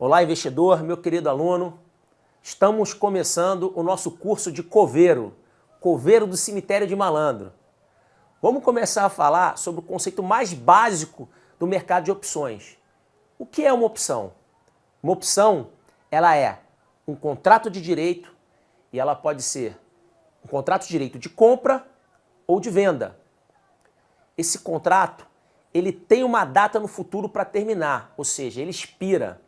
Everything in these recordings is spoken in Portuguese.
Olá, investidor, meu querido aluno. Estamos começando o nosso curso de coveiro, coveiro do cemitério de malandro. Vamos começar a falar sobre o conceito mais básico do mercado de opções. O que é uma opção? Uma opção, ela é um contrato de direito e ela pode ser um contrato de direito de compra ou de venda. Esse contrato, ele tem uma data no futuro para terminar, ou seja, ele expira.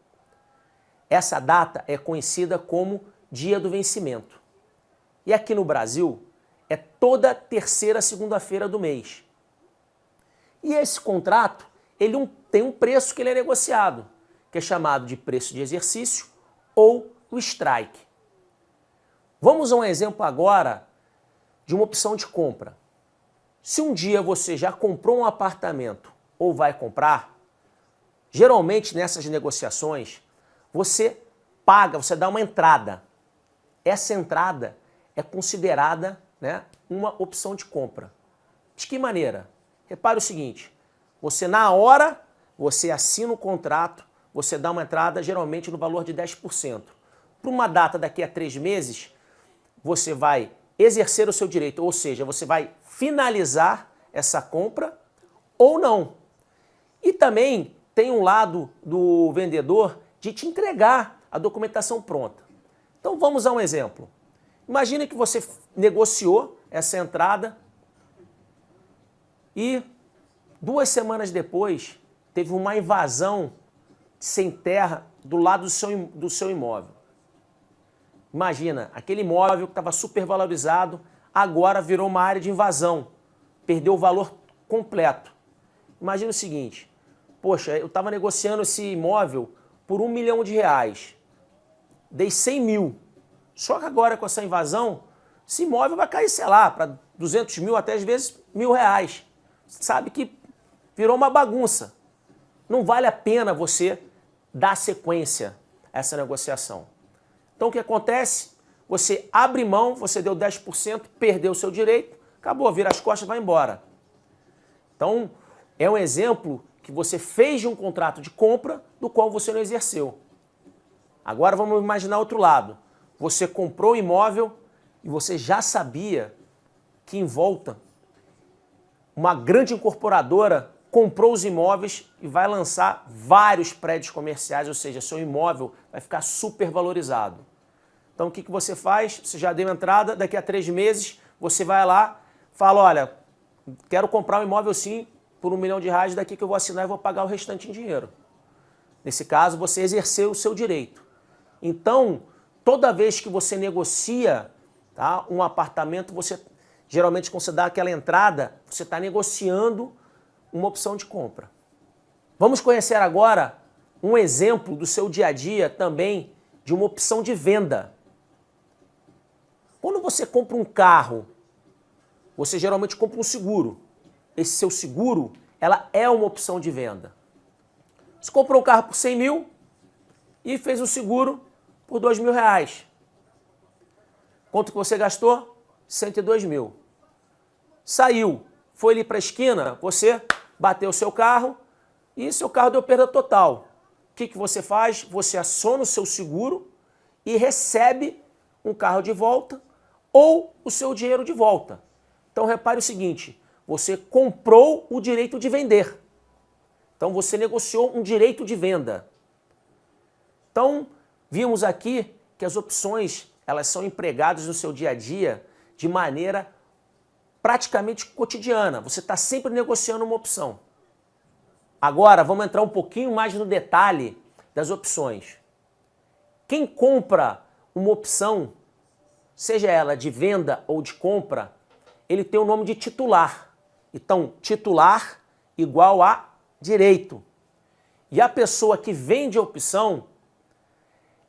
Essa data é conhecida como dia do vencimento. E aqui no Brasil, é toda terceira segunda-feira do mês. E esse contrato, ele tem um preço que ele é negociado, que é chamado de preço de exercício ou o strike. Vamos a um exemplo agora de uma opção de compra. Se um dia você já comprou um apartamento ou vai comprar, geralmente nessas negociações, você paga, você dá uma entrada. Essa entrada é considerada, uma opção de compra. De que maneira? Repare o seguinte, você na hora, você assina o contrato, você dá uma entrada geralmente no valor de 10%. Para uma data daqui a 3 meses, você vai exercer o seu direito, ou seja, você vai finalizar essa compra ou não. E também tem um lado do vendedor de te entregar a documentação pronta. Então vamos a um exemplo. Imagine que você negociou essa entrada e 2 semanas depois teve uma invasão sem terra do lado do seu imóvel. Imagina, aquele imóvel que estava super valorizado, agora virou uma área de invasão, perdeu o valor completo. Imagina o seguinte, poxa, eu estava negociando esse imóvel por R$1 milhão, dei 100 mil, só que agora com essa invasão, esse imóvel vai cair, sei lá, para 200 mil, até às vezes R$1.000. Sabe que virou uma bagunça. Não vale a pena você dar sequência a essa negociação. Então o que acontece? Você abre mão, você deu 10%, perdeu o seu direito, acabou, vira as costas e vai embora. Então é um exemplo que você fez de um contrato de compra do qual você não exerceu. Agora vamos imaginar outro lado. Você comprou o imóvel e você já sabia que em volta uma grande incorporadora comprou os imóveis e vai lançar vários prédios comerciais, ou seja, seu imóvel vai ficar super valorizado. Então o que você faz? Você já deu entrada, daqui a 3 meses você vai lá, fala, olha, quero comprar um imóvel sim por R$1 milhão, daqui que eu vou assinar e vou pagar o restante em dinheiro. Nesse caso, você exerceu o seu direito. Então, toda vez que você negocia um apartamento, geralmente quando você dá aquela entrada, você está negociando uma opção de compra. Vamos conhecer agora um exemplo do seu dia a dia também de uma opção de venda. Quando você compra um carro, você geralmente compra um seguro. Esse seu seguro, ela é uma opção de venda. Você comprou um carro por 100 mil e fez um seguro por R$2.000. Quanto que você gastou? 102 mil. Saiu, foi ali para a esquina, você bateu o seu carro e seu carro deu perda total. O que você faz? Você aciona o seu seguro e recebe um carro de volta ou o seu dinheiro de volta. Então repare o seguinte, você comprou o direito de vender. Então você negociou um direito de venda. Então vimos aqui que as opções elas são empregadas no seu dia a dia de maneira praticamente cotidiana. Você está sempre negociando uma opção. Agora vamos entrar um pouquinho mais no detalhe das opções. Quem compra uma opção, seja ela de venda ou de compra, ele tem o nome de titular. Então, titular igual a direito. E a pessoa que vende a opção,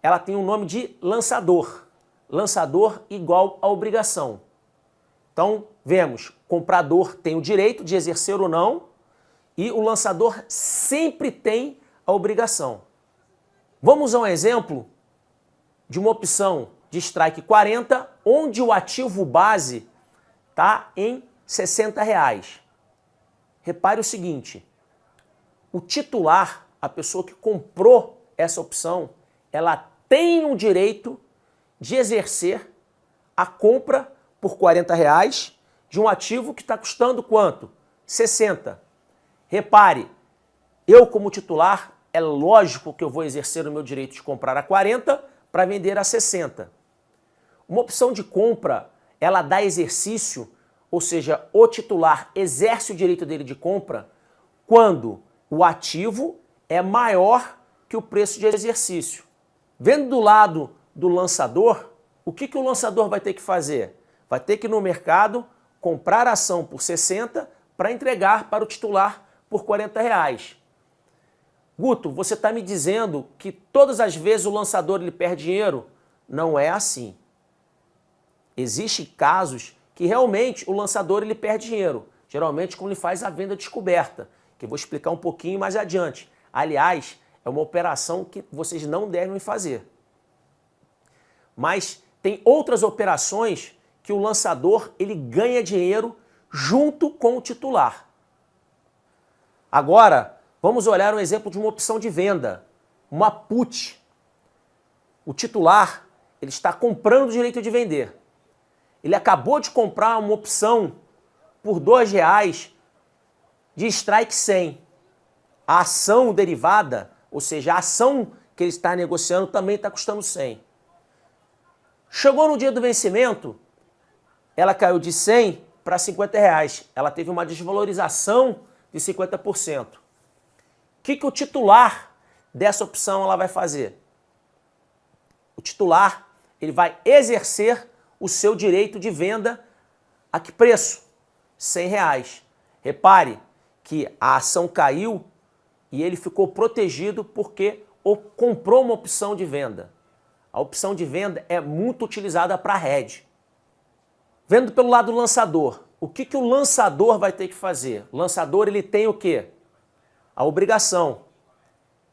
ela tem o nome de lançador. Lançador igual a obrigação. Então, vemos, comprador tem o direito de exercer ou não, e o lançador sempre tem a obrigação. Vamos a um exemplo de uma opção de strike 40, onde o ativo base está em R$60. Repare o seguinte, o titular, a pessoa que comprou essa opção, ela tem o direito de exercer a compra por R$40 de um ativo que está custando quanto? 60. Repare, eu como titular, é lógico que eu vou exercer o meu direito de comprar a 40 para vender a 60. Uma opção de compra, ela dá exercício, ou seja, o titular exerce o direito dele de compra quando o ativo é maior que o preço de exercício. Vendo do lado do lançador, o que o lançador vai ter que fazer? Vai ter que ir no mercado comprar a ação por 60 para entregar para o titular por R$40. Guto, você está me dizendo que todas as vezes o lançador ele perde dinheiro? Não é assim. Existem casos que realmente o lançador ele perde dinheiro, geralmente quando ele faz a venda descoberta, que eu vou explicar um pouquinho mais adiante. Aliás, é uma operação que vocês não devem fazer. Mas tem outras operações que o lançador ele ganha dinheiro junto com o titular. Agora, vamos olhar um exemplo de uma opção de venda, uma put. O titular ele está comprando o direito de vender. Ele acabou de comprar uma opção por R$2 de strike 100. A ação derivada, ou seja, a ação que ele está negociando também está custando 100. Chegou no dia do vencimento, ela caiu de 100 para R$50. Ela teve uma desvalorização de 50%. O que o titular dessa opção ela vai fazer? O titular ele vai exercer o seu direito de venda a que preço? R$100. Repare que a ação caiu e ele ficou protegido porque comprou uma opção de venda. A opção de venda é muito utilizada para hedge. Vendo pelo lado do lançador, o que o lançador vai ter que fazer? O lançador ele tem o quê? A obrigação.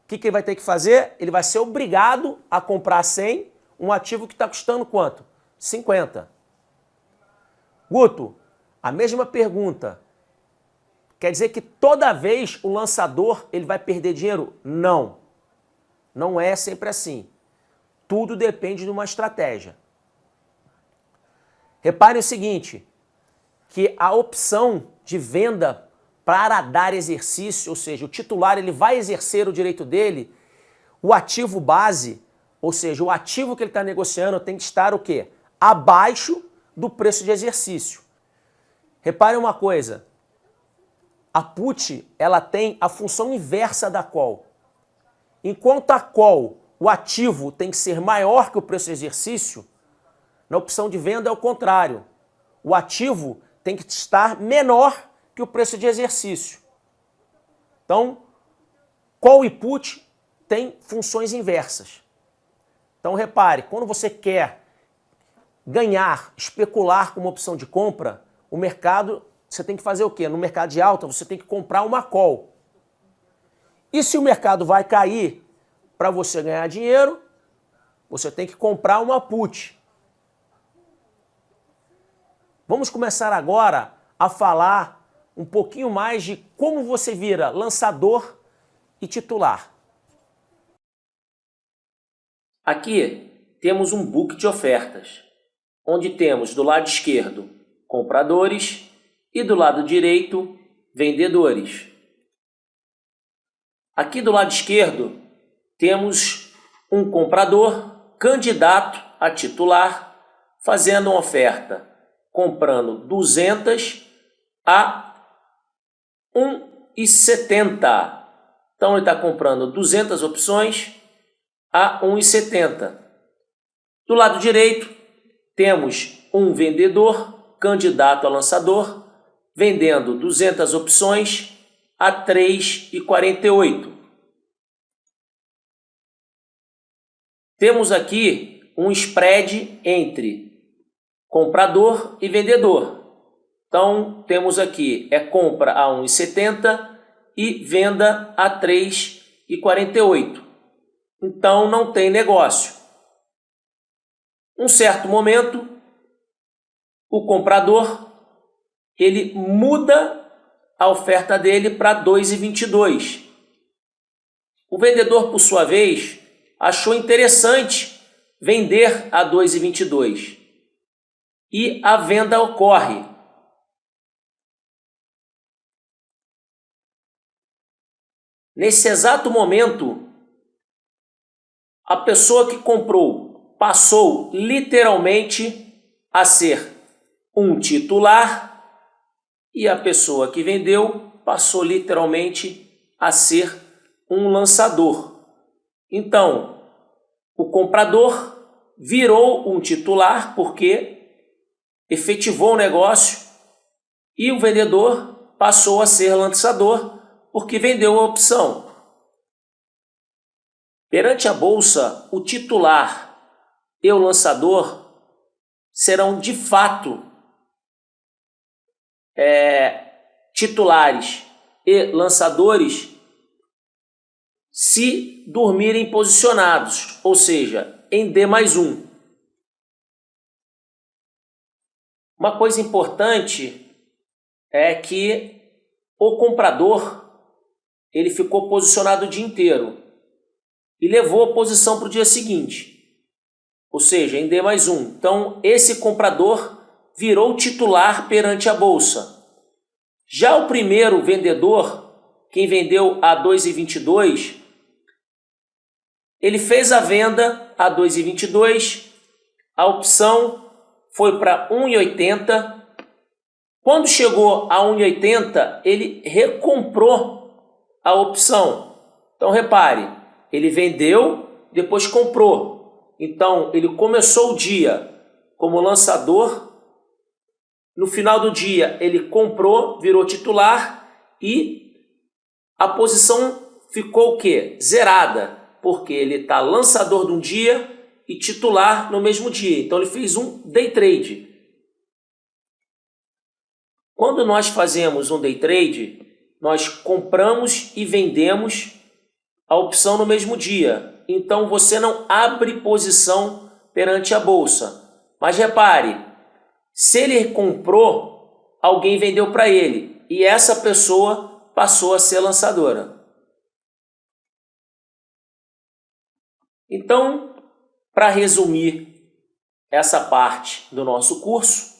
O que ele vai ter que fazer? Ele vai ser obrigado a comprar 100, um ativo que está custando quanto? 50. Guto, a mesma pergunta. Quer dizer que toda vez o lançador ele vai perder dinheiro? Não. Não é sempre assim. Tudo depende de uma estratégia. Repare o seguinte, que a opção de venda para dar exercício, ou seja, o titular ele vai exercer o direito dele, o ativo base, ou seja, o ativo que ele está negociando tem que estar o quê? Abaixo do preço de exercício. Repare uma coisa, a put ela tem a função inversa da call. Enquanto a call, o ativo tem que ser maior que o preço de exercício, na opção de venda é o contrário. O ativo tem que estar menor que o preço de exercício. Então, call e put têm funções inversas. Então, repare, quando você quer ganhar, especular com uma opção de compra, o mercado, você tem que fazer o quê? No mercado de alta, você tem que comprar uma call. E se o mercado vai cair, para você ganhar dinheiro, você tem que comprar uma put. Vamos começar agora a falar um pouquinho mais de como você vira lançador e titular. Aqui temos um book de ofertas, onde temos do lado esquerdo compradores e do lado direito vendedores. Aqui do lado esquerdo temos um comprador candidato a titular fazendo uma oferta comprando 200 a 1,70. Então ele está comprando 200 opções a 1,70. Do lado direito temos um vendedor candidato a lançador vendendo 200 opções a 3,48. Temos aqui um spread entre comprador e vendedor. Então, temos aqui compra a 1,70 e venda a 3,48. Então, não tem negócio. Um certo momento, o comprador ele muda a oferta dele para 2,22. O vendedor, por sua vez, achou interessante vender a 2,22 e a venda ocorre. Nesse exato momento, a pessoa que comprou passou literalmente a ser um titular e a pessoa que vendeu passou literalmente a ser um lançador. Então, o comprador virou um titular porque efetivou o negócio e o vendedor passou a ser lançador porque vendeu a opção. Perante a bolsa, o titular e o lançador serão de fato titulares e lançadores se dormirem posicionados, ou seja, em D+1. Uma coisa importante é que o comprador ele ficou posicionado o dia inteiro e levou a posição para o dia seguinte, ou seja, em D+1. Então, esse comprador virou titular perante a bolsa. Já o primeiro vendedor, quem vendeu a 2,22, ele fez a venda a 2,22, a opção foi para 1,80. Quando chegou a 1,80, ele recomprou a opção. Então, repare, ele vendeu, depois comprou. Então, ele começou o dia como lançador. No final do dia, ele comprou, virou titular e a posição ficou o quê? Zerada, porque ele está lançador de um dia e titular no mesmo dia. Então, ele fez um day trade. Quando nós fazemos um day trade, nós compramos e vendemos a opção no mesmo dia. Então, você não abre posição perante a bolsa. Mas repare, se ele comprou, alguém vendeu para ele e essa pessoa passou a ser lançadora. Então, para resumir essa parte do nosso curso,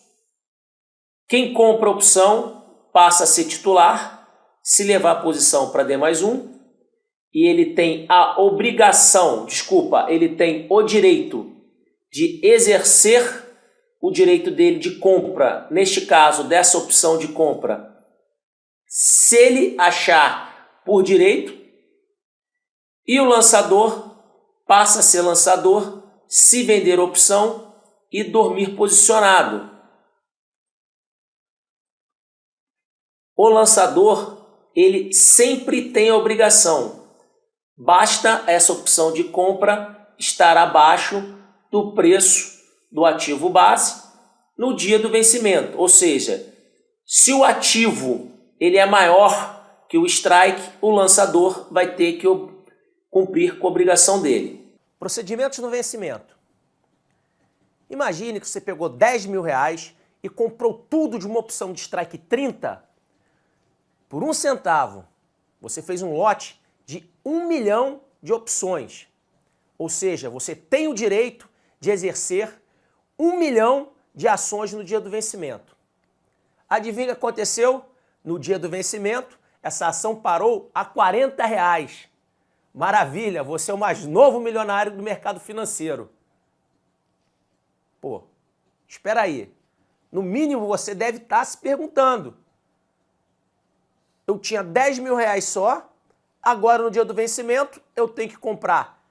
quem compra a opção passa a ser titular, se levar a posição para D+1, e ele tem a obrigação, ele tem o direito de exercer o direito dele de compra, neste caso, dessa opção de compra, se ele achar por direito, e o lançador passa a ser lançador se vender a opção e dormir posicionado. O lançador, ele sempre tem a obrigação. Basta essa opção de compra estar abaixo do preço do ativo base no dia do vencimento. Ou seja, se o ativo ele é maior que o strike, o lançador vai ter que cumprir com a obrigação dele. Procedimentos no vencimento. Imagine que você pegou 10 mil reais e comprou tudo de uma opção de strike 30 por 1 centavo. Você fez um lote de 1 milhão de opções. Ou seja, você tem o direito de exercer 1 milhão de ações no dia do vencimento. Adivinha o que aconteceu? No dia do vencimento, essa ação parou a 40 reais. Maravilha, você é o mais novo milionário do mercado financeiro. Pô, espera aí. No mínimo você deve estar se perguntando. Eu tinha 10 mil reais só, agora no dia do vencimento eu tenho que comprar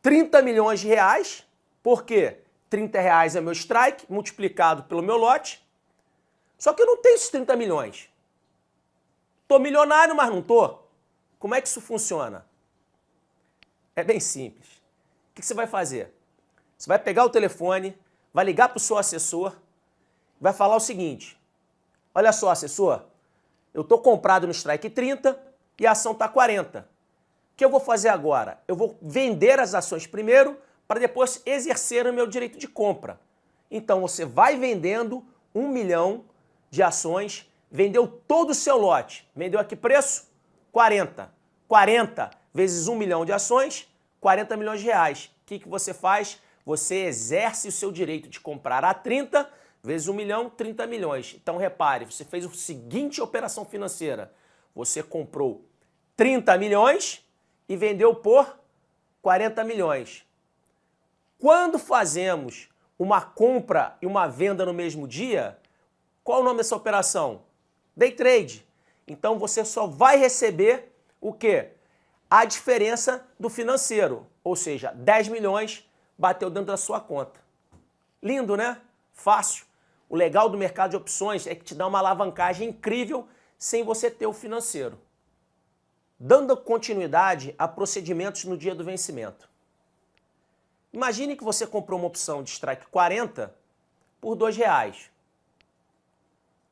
30 milhões de reais, porque 30 reais é meu strike, multiplicado pelo meu lote. Só que eu não tenho esses 30 milhões. Tô milionário, mas não tô. Como é que isso funciona? É bem simples. O que você vai fazer? Você vai pegar o telefone, vai ligar para o seu assessor, vai falar o seguinte: olha só, assessor, eu estou comprado no strike 30 e a ação está 40. O que eu vou fazer agora? Eu vou vender as ações primeiro para depois exercer o meu direito de compra. Então você vai vendendo 1 milhão de ações, vendeu todo o seu lote. Vendeu a que preço? 40. 40 vezes 1 milhão de ações, 40 milhões de reais. O que você faz? Você exerce o seu direito de comprar a 30 vezes 1 milhão, 30 milhões. Então repare, você fez a seguinte operação financeira. Você comprou 30 milhões e vendeu por 40 milhões. Quando fazemos uma compra e uma venda no mesmo dia, qual o nome dessa operação? Day trade. Então você só vai receber o quê? A diferença do financeiro, ou seja, 10 milhões bateu dentro da sua conta. Lindo, né? Fácil. O legal do mercado de opções é que te dá uma alavancagem incrível sem você ter o financeiro. Dando continuidade a procedimentos no dia do vencimento. Imagine que você comprou uma opção de strike 40 por R$2.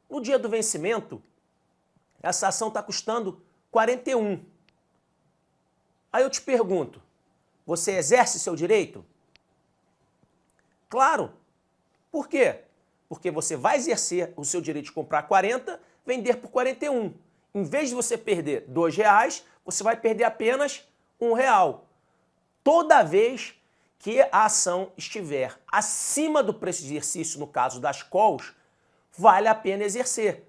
No dia do vencimento, essa ação está custando 41. Aí eu te pergunto, você exerce seu direito? Claro. Por quê? Porque você vai exercer o seu direito de comprar 40, vender por 41. Em vez de você perder R$2, você vai perder apenas R$1. Toda vez que a ação estiver acima do preço de exercício, no caso das calls, vale a pena exercer.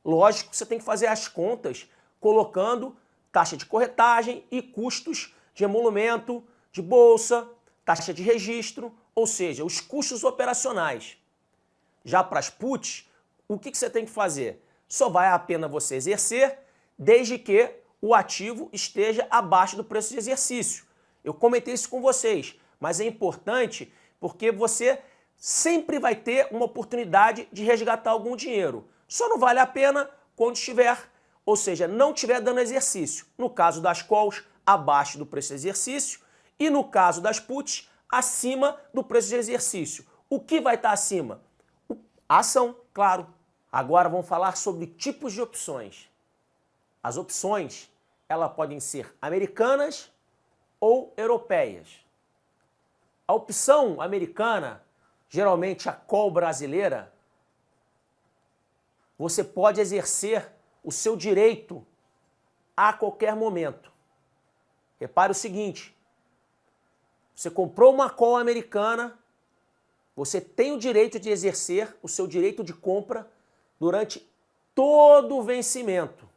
Lógico que você tem que fazer as contas colocando taxa de corretagem e custos de emolumento, de bolsa, taxa de registro, ou seja, os custos operacionais. Já para as puts, o que você tem que fazer? Só vai a pena você exercer desde que o ativo esteja abaixo do preço de exercício. Eu comentei isso com vocês, mas é importante porque você sempre vai ter uma oportunidade de resgatar algum dinheiro. Só não vale a pena quando estiver, ou seja, não estiver dando exercício. No caso das calls, abaixo do preço de exercício e no caso das puts, acima do preço de exercício. O que vai estar acima? A ação, claro. Agora vamos falar sobre tipos de opções. As opções, elas podem ser americanas ou europeias. A opção americana, geralmente a call brasileira, você pode exercer o seu direito a qualquer momento. Repare o seguinte, você comprou uma call americana, você tem o direito de exercer o seu direito de compra durante todo o vencimento.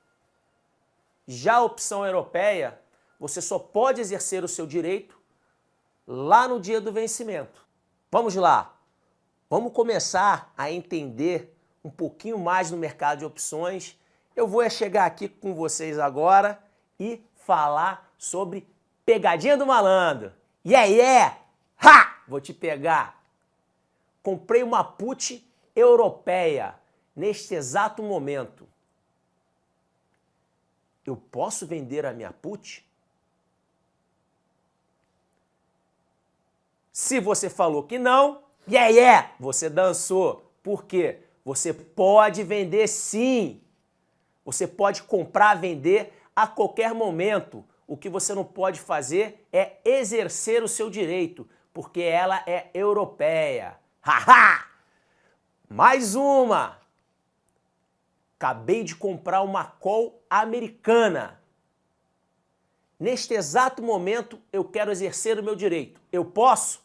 Já a opção europeia, você só pode exercer o seu direito lá no dia do vencimento. Vamos lá, vamos começar a entender um pouquinho mais no mercado de opções. Eu vou chegar aqui com vocês agora e falar sobre pegadinha do malandro. Yeah! Ha! Vou te pegar. Comprei uma put europeia neste exato momento. Eu posso vender a minha put? Se você falou que não, você dançou. Por quê? Você pode vender sim. Você pode comprar, vender a qualquer momento. O que você não pode fazer é exercer o seu direito, porque ela é europeia. Haha! Mais uma! Acabei de comprar uma call americana. Neste exato momento, eu quero exercer o meu direito. Eu posso?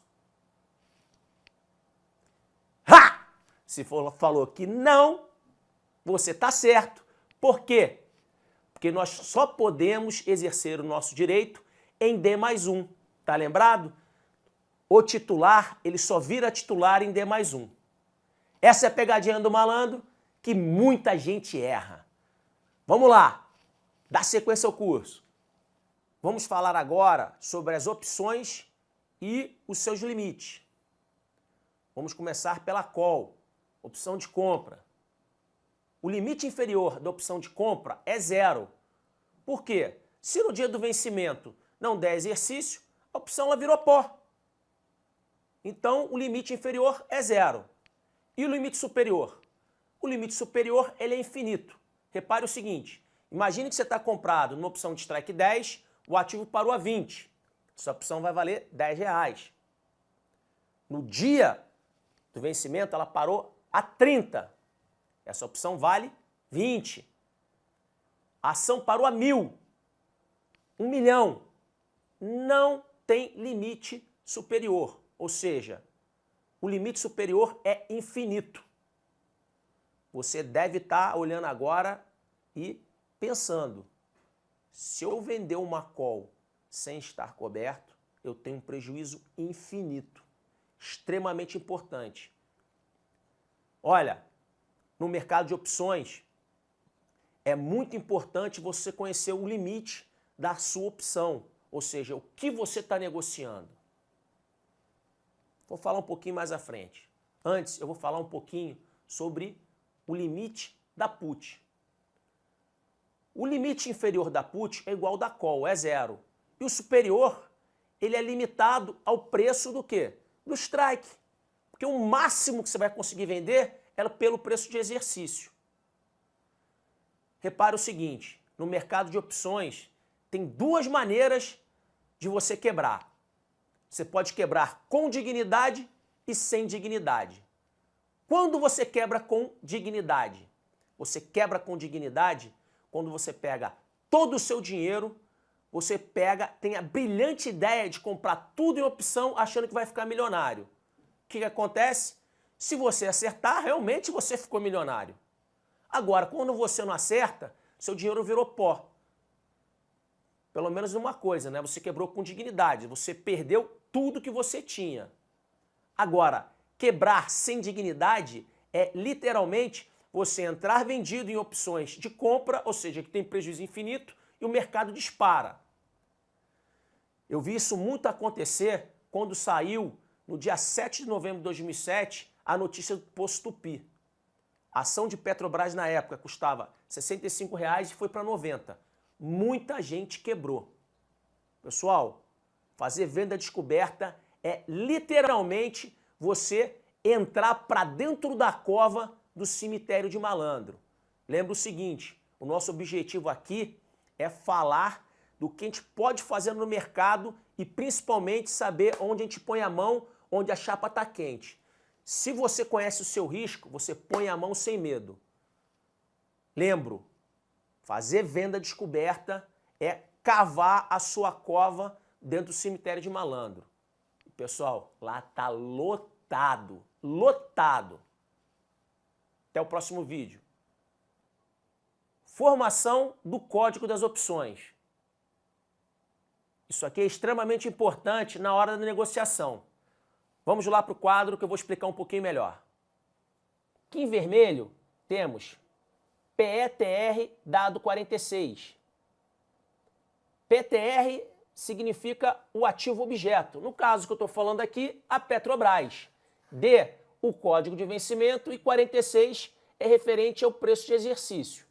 Ha! Se falou que não, você está certo. Por quê? Porque nós só podemos exercer o nosso direito em D+1. Tá lembrado? O titular, ele só vira titular em D+1. Essa é a pegadinha do malandro que muita gente erra. Vamos lá, dá sequência ao curso. Vamos falar agora sobre as opções e os seus limites. Vamos começar pela call, opção de compra. O limite inferior da opção de compra é 0. Por quê? Se no dia do vencimento não der exercício, a opção ela virou pó. Então, o limite inferior é 0. E o limite superior? O limite superior ele é infinito. Repare o seguinte, imagine que você está comprado numa opção de strike 10, o ativo parou a 20. Essa opção vai valer R$10. No dia do vencimento, ela parou a 30. Essa opção vale 20. A ação parou a 1.000. 1 milhão. não tem limite superior, ou seja, o limite superior é infinito. Você deve estar olhando agora e pensando, se eu vender uma call sem estar coberto, eu tenho um prejuízo infinito, extremamente importante. Olha, no mercado de opções, é muito importante você conhecer o limite da sua opção, ou seja, o que você está negociando. Vou falar um pouquinho mais à frente. Antes, eu vou falar um pouquinho sobre o limite da put. O limite inferior da put é igual ao da call, é 0. E o superior, ele é limitado ao preço do quê? Do strike. Porque o máximo que você vai conseguir vender é pelo preço de exercício. Repare o seguinte, no mercado de opções, tem duas maneiras de você quebrar. Você pode quebrar com dignidade e sem dignidade. Quando você quebra com dignidade? Você quebra com dignidade quando você pega todo o seu dinheiro, você tem a brilhante ideia de comprar tudo em opção achando que vai ficar milionário. O que acontece? Se você acertar, realmente você ficou milionário. Agora, quando você não acerta, seu dinheiro virou pó. Pelo menos numa coisa, né? Você quebrou com dignidade, você perdeu tudo que você tinha. Agora, quebrar sem dignidade é literalmente você entrar vendido em opções de compra, ou seja, que tem prejuízo infinito, e o mercado dispara. Eu vi isso muito acontecer quando saiu, no dia 7 de novembro de 2007, a notícia do Poço Tupi. A ação de Petrobras na época custava R$ 65 e foi para 90. Muita gente quebrou. Pessoal, fazer venda descoberta é literalmente você entrar para dentro da cova do cemitério de malandro. Lembra o seguinte, o nosso objetivo aqui é falar do que a gente pode fazer no mercado e principalmente saber onde a gente põe a mão, onde a chapa está quente. Se você conhece o seu risco, você põe a mão sem medo. Lembro, fazer venda descoberta é cavar a sua cova dentro do cemitério de malandro. Pessoal, lá tá lotado, lotado. Até o próximo vídeo. Formação do código das opções. Isso aqui é extremamente importante na hora da negociação. Vamos lá para o quadro que eu vou explicar um pouquinho melhor. Aqui em vermelho temos PETR dado 46. PTR significa o ativo objeto. No caso que eu estou falando aqui, a Petrobras. D, o código de vencimento, e 46 é referente ao preço de exercício.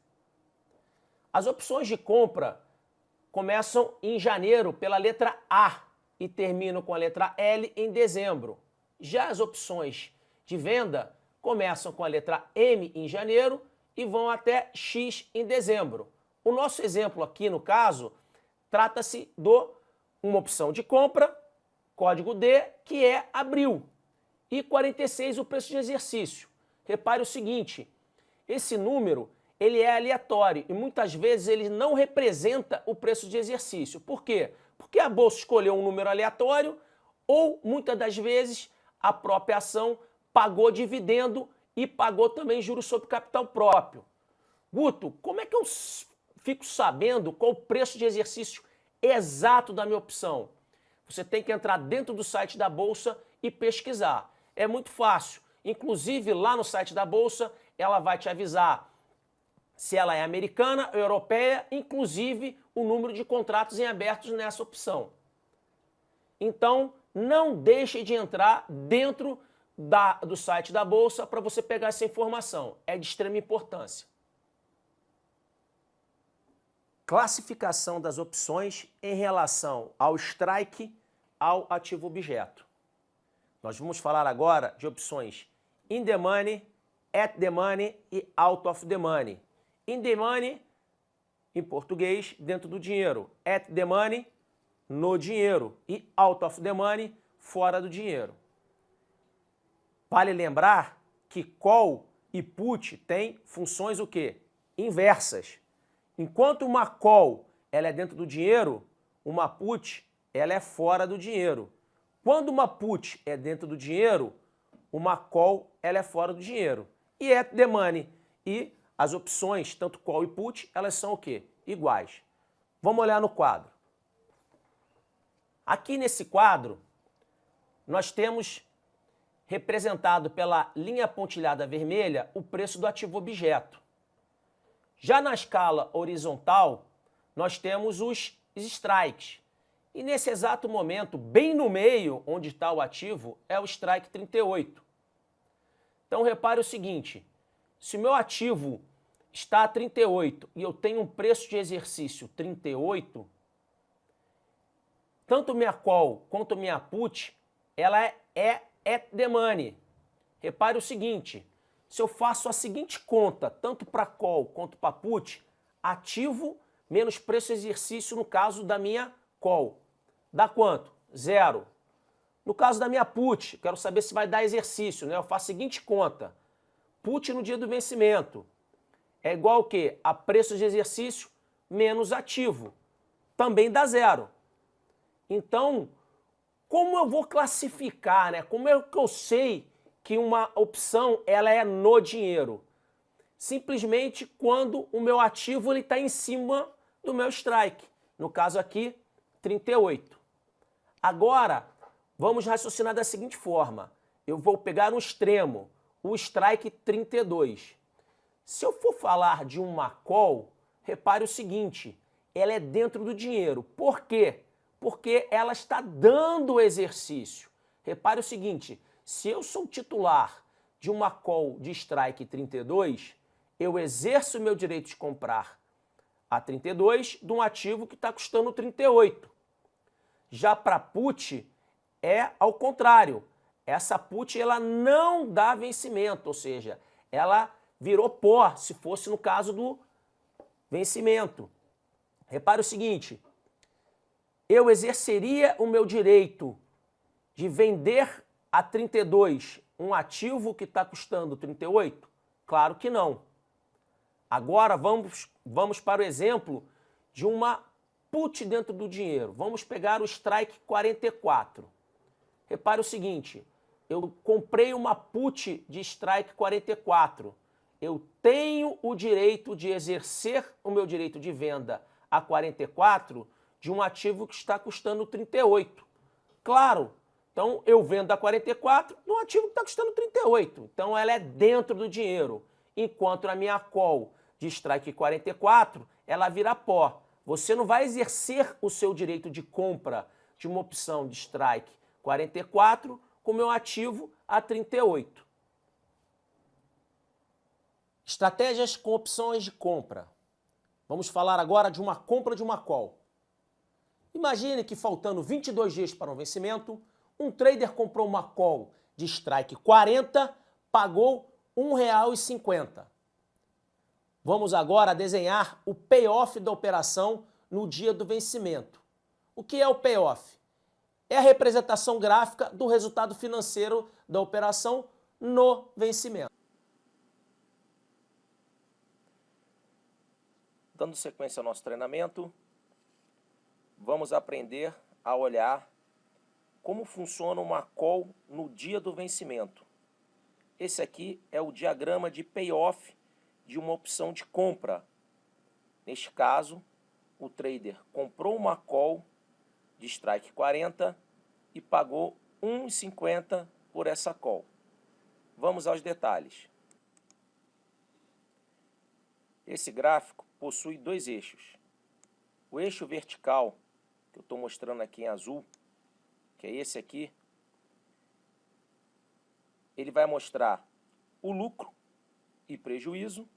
As opções de compra começam em janeiro pela letra A e terminam com a letra L em dezembro. Já as opções de venda começam com a letra M em janeiro e vão até X em dezembro. O nosso exemplo aqui, no caso, trata-se de uma opção de compra, código D, que é abril, e 46 o preço de exercício. Repare o seguinte, esse número ele é aleatório e muitas vezes ele não representa o preço de exercício. Por quê? Porque a bolsa escolheu um número aleatório ou muitas das vezes a própria ação pagou dividendo e pagou também juros sobre capital próprio. Guto, como é que eu fico sabendo qual o preço de exercício exato da minha opção? Você tem que entrar dentro do site da Bolsa e pesquisar. É muito fácil. Inclusive, lá no site da Bolsa, ela vai te avisar se ela é americana ou europeia, inclusive o número de contratos em abertos nessa opção. Então, não deixe de entrar dentro do site da Bolsa para você pegar essa informação. É de extrema importância. Classificação das opções em relação ao strike, ao ativo objeto. Nós vamos falar agora de opções in the money, at the money e out of the money. In the money, em português, dentro do dinheiro. At the money, no dinheiro. E out of the money, fora do dinheiro. Vale lembrar que call e put têm funções o quê? Inversas. Enquanto uma call ela é dentro do dinheiro, uma put ela é fora do dinheiro. Quando uma put é dentro do dinheiro, uma call ela é fora do dinheiro. E at the money. E as opções, tanto call e put, elas são o quê? Iguais. Vamos olhar no quadro. Aqui nesse quadro, nós temos representado pela linha pontilhada vermelha o preço do ativo objeto. Já na escala horizontal, nós temos os strikes. E nesse exato momento, bem no meio onde está o ativo, é o strike 38. Então repare o seguinte, se o meu ativo está a 38 e eu tenho um preço de exercício 38, tanto minha call quanto minha put, ela é at the money. Repare o seguinte, se eu faço a seguinte conta, tanto para call quanto para put, ativo menos preço exercício no caso da minha call, dá quanto? 0. No caso da minha put, quero saber se vai dar exercício, né? Eu faço a seguinte conta, put no dia do vencimento é igual o quê? A preço de exercício menos ativo, também dá 0. Então, como eu vou classificar, né? Como é que eu sei que uma opção ela é no dinheiro? Simplesmente quando o meu ativo está em cima do meu strike. No caso aqui, 38. Agora, vamos raciocinar da seguinte forma. Eu vou pegar um extremo, o strike 32. Se eu for falar de uma call, repare o seguinte, ela é dentro do dinheiro. Por quê? Porque ela está dando exercício. Repare o seguinte, se eu sou titular de uma call de strike 32, eu exerço o meu direito de comprar a 32 de um ativo que está custando 38. Já para put é ao contrário. Essa put ela não dá vencimento, ou seja, ela virou pó, se fosse no caso do vencimento. Repare o seguinte, eu exerceria o meu direito de vender a 32 um ativo que está custando 38? Claro que não. Agora vamos para o exemplo de uma put dentro do dinheiro. Vamos pegar o strike 44. Repare o seguinte, eu comprei uma put de strike 44. Eu tenho o direito de exercer o meu direito de venda a 44 de um ativo que está custando 38. Claro, então eu vendo a 44 de um ativo que está custando 38. Então ela é dentro do dinheiro. Enquanto a minha call de strike 44, ela vira pó. Você não vai exercer o seu direito de compra de uma opção de strike 44 com meu ativo a 38. Estratégias com opções de compra. Vamos falar agora de uma compra de uma call. Imagine que faltando 22 dias para o vencimento, um trader comprou uma call de strike 40, pagou R$ 1,50. Vamos agora desenhar o payoff da operação no dia do vencimento. O que é o payoff? É a representação gráfica do resultado financeiro da operação no vencimento. Dando sequência ao nosso treinamento, vamos aprender a olhar como funciona uma call no dia do vencimento. Esse aqui é o diagrama de payoff de uma opção de compra. Neste caso, o trader comprou uma call de strike 40 e pagou R$ 1,50 por essa call. Vamos aos detalhes. Esse gráfico possui dois eixos. O eixo vertical, que eu estou mostrando aqui em azul, que é esse aqui, ele vai mostrar o lucro e prejuízo.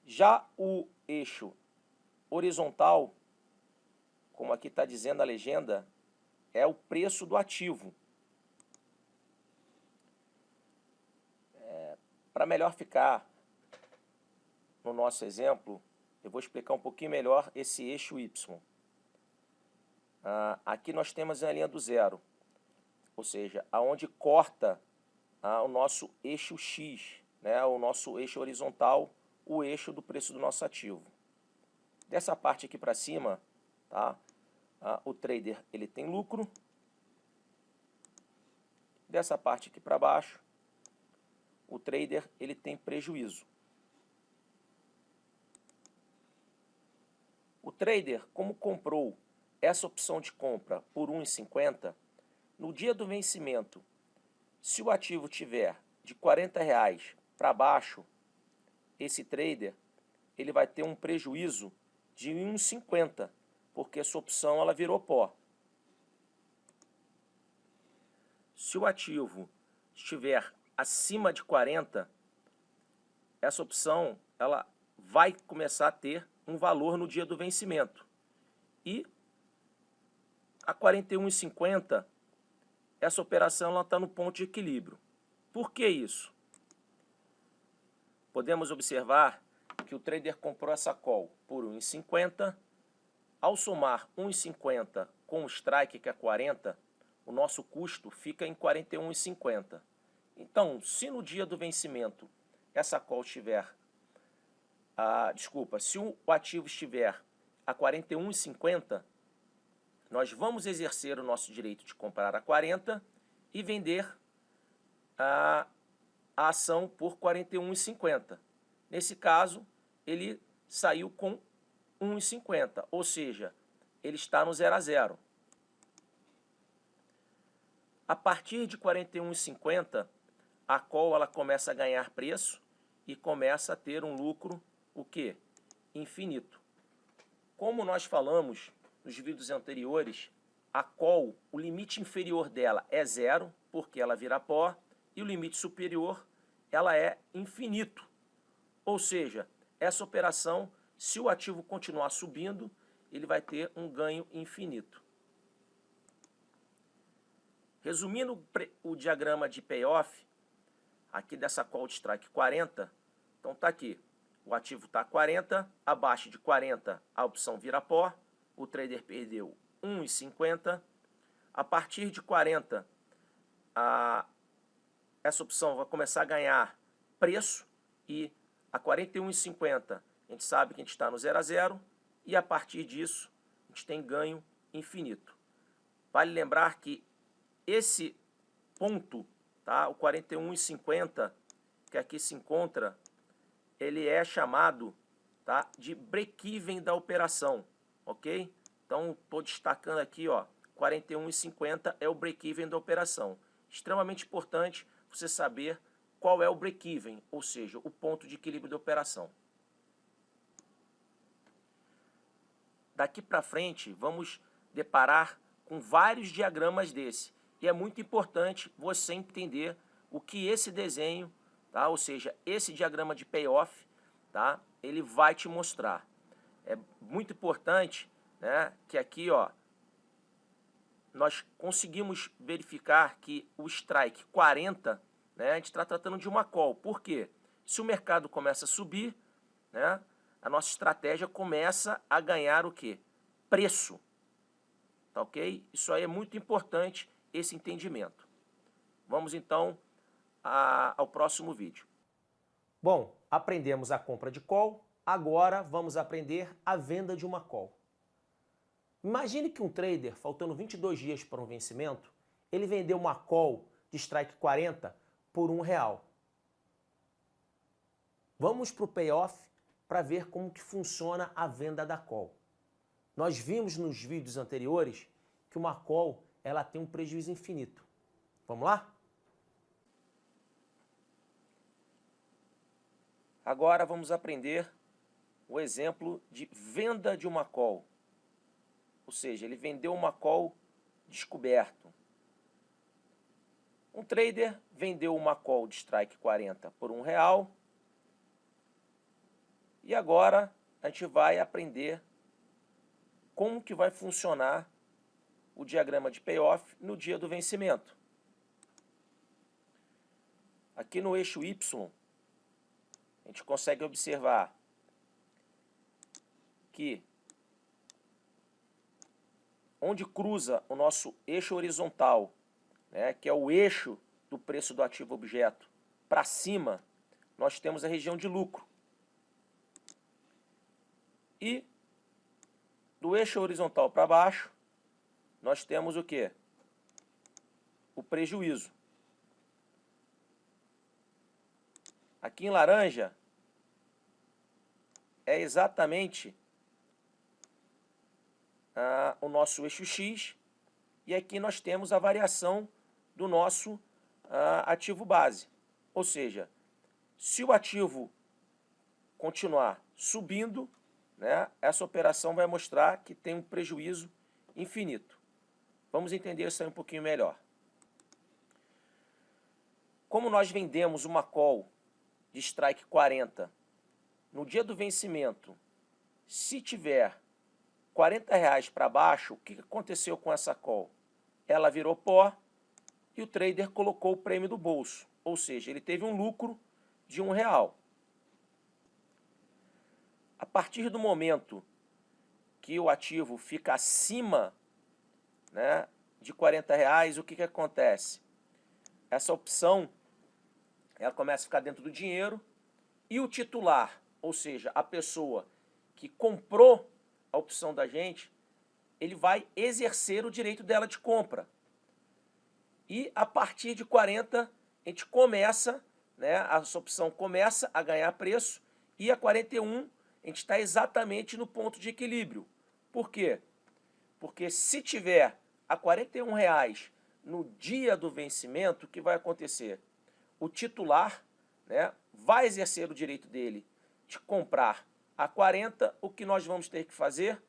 Já o eixo horizontal, como aqui está dizendo a legenda, é o preço do ativo. Para melhor ficar no nosso exemplo, eu vou explicar um pouquinho melhor esse eixo Y. Aqui nós temos a linha do zero, ou seja, aonde corta o nosso eixo X, né, o nosso eixo horizontal, o eixo do preço do nosso ativo. Dessa parte aqui para cima, tá, O trader ele tem lucro. Dessa parte aqui para baixo, o trader ele tem prejuízo. O trader, como comprou essa opção de compra por R$ 1,50, no dia do vencimento, se o ativo tiver de R$ 40 para baixo, esse trader ele vai ter um prejuízo de R$ 1,50, porque essa opção ela virou pó. Se o ativo estiver acima de 40, essa opção ela vai começar a ter um valor no dia do vencimento. E a R$ 41,50, essa operação está no ponto de equilíbrio. Por que isso? Podemos observar que o trader comprou essa call por R$ 1,50. Ao somar R$ 1,50 com o strike, que é 40, o nosso custo fica em R$ 41,50. Então, se no dia do vencimento essa call estiver, se o ativo estiver a R$ 41,50, nós vamos exercer o nosso direito de comprar a 40 e vender a ação por R$ 41,50. Nesse caso, ele saiu com R$ 1,50, ou seja, ele está no 0 a 0. A partir de R$ 41,50, a call ela começa a ganhar preço e começa a ter um lucro, o quê? Infinito. Como nós falamos nos vídeos anteriores, a call, o limite inferior dela é 0, porque ela vira pó, e o limite superior, ela é infinito. Ou seja, essa operação, se o ativo continuar subindo, ele vai ter um ganho infinito. Resumindo o diagrama de payoff, aqui dessa call de strike 40, então está aqui, o ativo está 40, abaixo de 40 a opção vira pó, o trader perdeu 1,50, a partir de 40 essa opção vai começar a ganhar preço e a 41,50 a gente sabe que a gente está no 0 a 0 e a partir disso a gente tem ganho infinito. Vale lembrar que esse ponto, tá, o 41,50 que aqui se encontra, ele é chamado, tá, de break-even da operação, ok? Então estou destacando aqui, ó, 41,50 é o break-even da operação. Extremamente importante você saber qual é o break-even, ou seja, o ponto de equilíbrio da operação. Daqui para frente, vamos deparar com vários diagramas desse. E é muito importante você entender o que esse desenho, tá? Ou seja, esse diagrama de payoff, tá? Ele vai te mostrar. É muito importante, né, que aqui, ó, nós conseguimos verificar que o strike 40, né, a gente está tratando de uma call. Por quê? Se o mercado começa a subir, né, a nossa estratégia começa a ganhar o quê? Preço. Tá ok? Isso aí é muito importante, esse entendimento. Vamos então ao próximo vídeo. Bom, aprendemos a compra de call, agora vamos aprender a venda de uma call. Imagine que um trader, faltando 22 dias para um vencimento, ele vendeu uma call de strike 40 por R$1. Vamos para o payoff para ver como que funciona a venda da call. Nós vimos nos vídeos anteriores que uma call ela tem um prejuízo infinito. Vamos lá? Agora vamos aprender o exemplo de venda de uma call. Ou seja, ele vendeu uma call descoberto. Um trader vendeu uma call de strike 40 por R$1. E agora a gente vai aprender como que vai funcionar o diagrama de payoff no dia do vencimento. Aqui no eixo Y, a gente consegue observar que onde cruza o nosso eixo horizontal, né, que é o eixo do preço do ativo objeto, para cima, nós temos a região de lucro. E do eixo horizontal para baixo, nós temos o quê? O prejuízo. Aqui em laranja é exatamente o nosso eixo X, e aqui nós temos a variação do nosso ativo base. Ou seja, se o ativo continuar subindo, né, essa operação vai mostrar que tem um prejuízo infinito. Vamos entender isso aí um pouquinho melhor. Como nós vendemos uma call de strike 40 no dia do vencimento, se tiver R$40 para baixo, o que aconteceu com essa call? Ela virou pó e o trader colocou o prêmio do bolso, ou seja, ele teve um lucro de R$1. A partir do momento que o ativo fica acima, né, de R$40, o que acontece? Essa opção ela começa a ficar dentro do dinheiro e o titular, ou seja, a pessoa que comprou a opção da gente, ele vai exercer o direito dela de compra. E a partir de 40, a gente começa, né, essa opção começa a ganhar preço, e a 41, a gente está exatamente no ponto de equilíbrio. Por quê? Porque se tiver a R$41 no dia do vencimento, o que vai acontecer? O titular, né, vai exercer o direito dele de comprar a 40, o que nós vamos ter que fazer?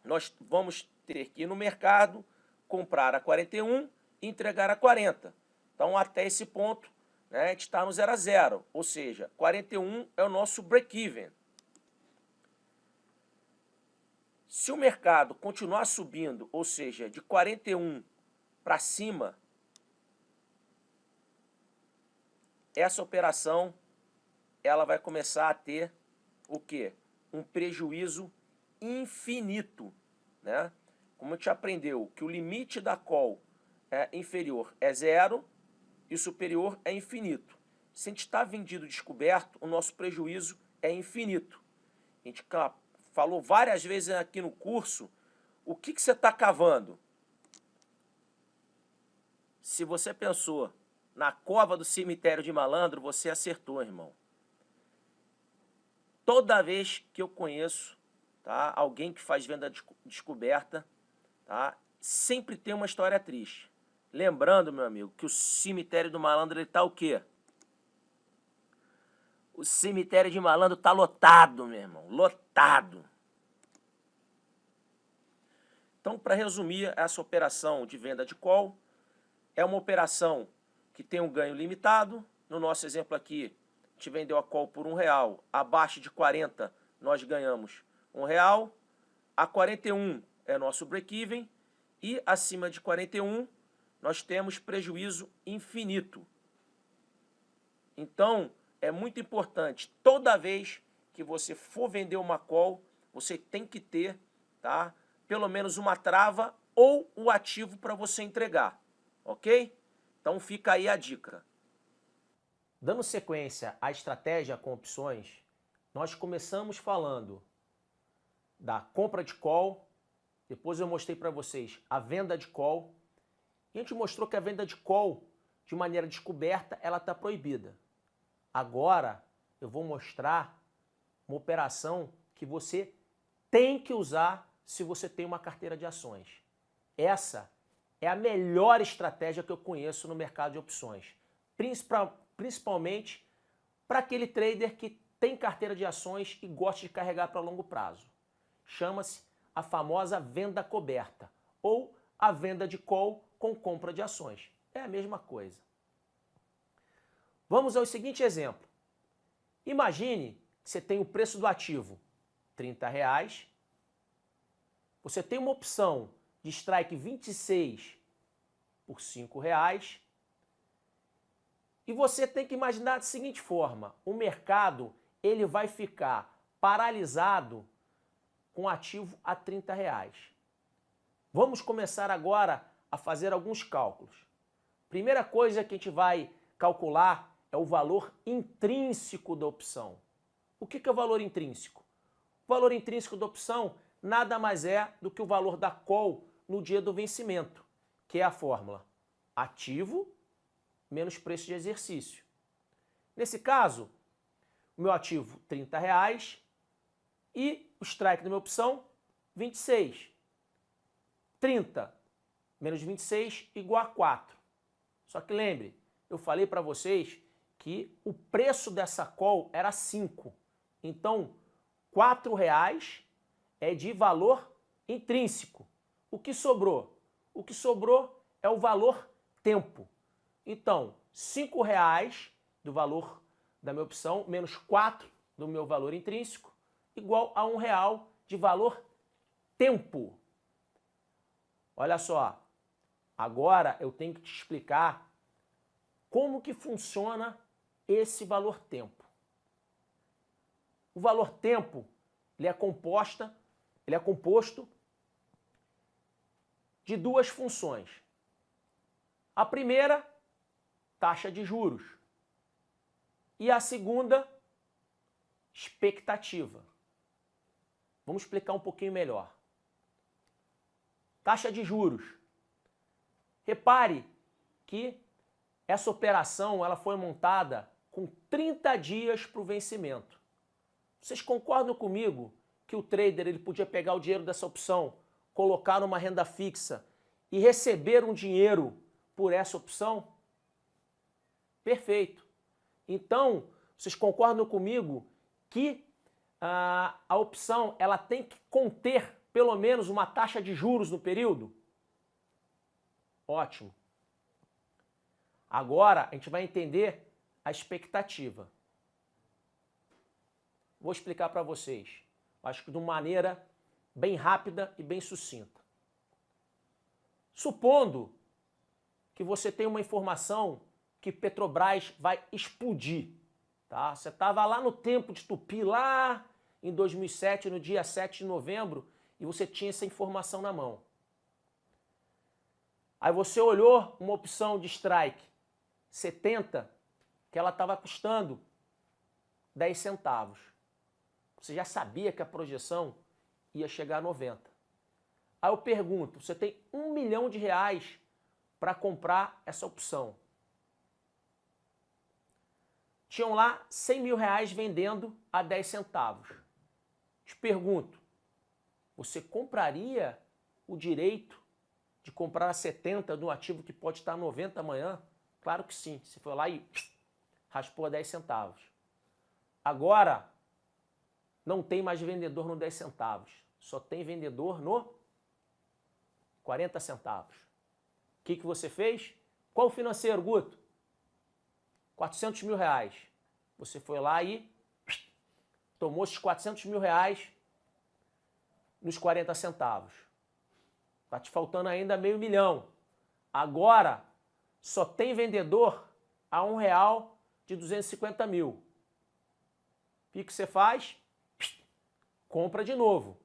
Nós vamos ter que ir no mercado, comprar a 41 e entregar a 40. Então, até esse ponto, né, a gente está no 0 a 0, ou seja, 41 é o nosso break-even. Se o mercado continuar subindo, ou seja, de 41 para cima, essa operação ela vai começar a ter o quê? Um prejuízo infinito, né? Como a gente aprendeu que o limite da call inferior é 0 e o superior é infinito. Se a gente está vendido descoberto, o nosso prejuízo é infinito. A gente falou várias vezes aqui no curso, o que você está cavando? Se você pensou na cova do cemitério de malandro, você acertou, irmão. Toda vez que eu conheço, tá, alguém que faz venda descoberta, tá, sempre tem uma história triste. Lembrando, meu amigo, que o cemitério do malandro está o quê? O cemitério de malandro está lotado, meu irmão, lotado. Então, para resumir, essa operação de venda de call é uma operação que tem um ganho limitado. No nosso exemplo aqui, a gente vendeu a call por R$1. Abaixo de 40, nós ganhamos R$1. A 41 é nosso break-even. E acima de 41, nós temos prejuízo infinito. Então, é muito importante, toda vez que você for vender uma call, você tem que ter, tá, pelo menos uma trava ou o ativo para você entregar, ok? Então fica aí a dica. Dando sequência à estratégia com opções, nós começamos falando da compra de call, depois eu mostrei para vocês a venda de call, e a gente mostrou que a venda de call, de maneira descoberta, ela está proibida. Agora eu vou mostrar uma operação que você tem que usar se você tem uma carteira de ações. Essa é a melhor estratégia que eu conheço no mercado de opções, principalmente para aquele trader que tem carteira de ações e gosta de carregar para longo prazo. Chama-se a famosa venda coberta ou a venda de call com compra de ações. É a mesma coisa. Vamos ao seguinte exemplo. Imagine que você tem o preço do ativo R$30, você tem uma opção de strike 26 por R$5, e você tem que imaginar da seguinte forma, o mercado ele vai ficar paralisado com o ativo a R$30. Vamos começar agora a fazer alguns cálculos. Primeira coisa que a gente vai calcular é o valor intrínseco da opção. O que é o valor intrínseco? O valor intrínseco da opção nada mais é do que o valor da call no dia do vencimento, que é a fórmula ativo menos preço de exercício. Nesse caso, o meu ativo R$ 30 e o strike da minha opção 26. 30 menos 26 igual a 4. Só que lembre, eu falei para vocês que o preço dessa call era 5. Então, R$ 4,00 é de valor intrínseco. O que sobrou? O que sobrou é o valor tempo. Então, R$ 5,00 do valor da minha opção menos 4 do meu valor intrínseco igual a R$ 1,00 de valor tempo. Olha só, agora eu tenho que te explicar como que funciona esse valor tempo. O valor tempo ele é composto de duas funções. A primeira, taxa de juros. E a segunda, expectativa. Vamos explicar um pouquinho melhor. Taxa de juros. Repare que essa operação ela foi montada com 30 dias para o vencimento. Vocês concordam comigo que o trader ele podia pegar o dinheiro dessa opção, colocar numa renda fixa e receber um dinheiro por essa opção? Perfeito. Então, vocês concordam comigo que a opção ela tem que conter pelo menos uma taxa de juros no período? Ótimo. Agora a gente vai entender a expectativa. Vou explicar para vocês, acho que de uma maneira bem rápida e bem sucinta. Supondo que você tem uma informação que Petrobras vai explodir, tá? Você estava lá no tempo de Tupi, lá em 2007, no dia 7 de novembro, e você tinha essa informação na mão. Aí você olhou uma opção de strike 70, que ela estava custando 10 centavos. Você já sabia que a projeção ia chegar a 90. Aí eu pergunto, você tem R$ 1 milhão para comprar essa opção. Tinham lá R$ 100 mil vendendo a 10 centavos. Te pergunto, você compraria o direito de comprar a 70 de um ativo que pode estar a 90 amanhã? Claro que sim. Você foi lá e raspou a 10 centavos. Agora, não tem mais vendedor no 10 centavos. Só tem vendedor no 40 centavos. O que você fez? Qual o financeiro, Guto? R$ 400 mil. Você foi lá e tomou esses R$ 400 mil nos 40 centavos. Está te faltando ainda R$ 500 mil. Agora, só tem vendedor a R$ 1 de 250 mil. O que você faz? Compra de novo.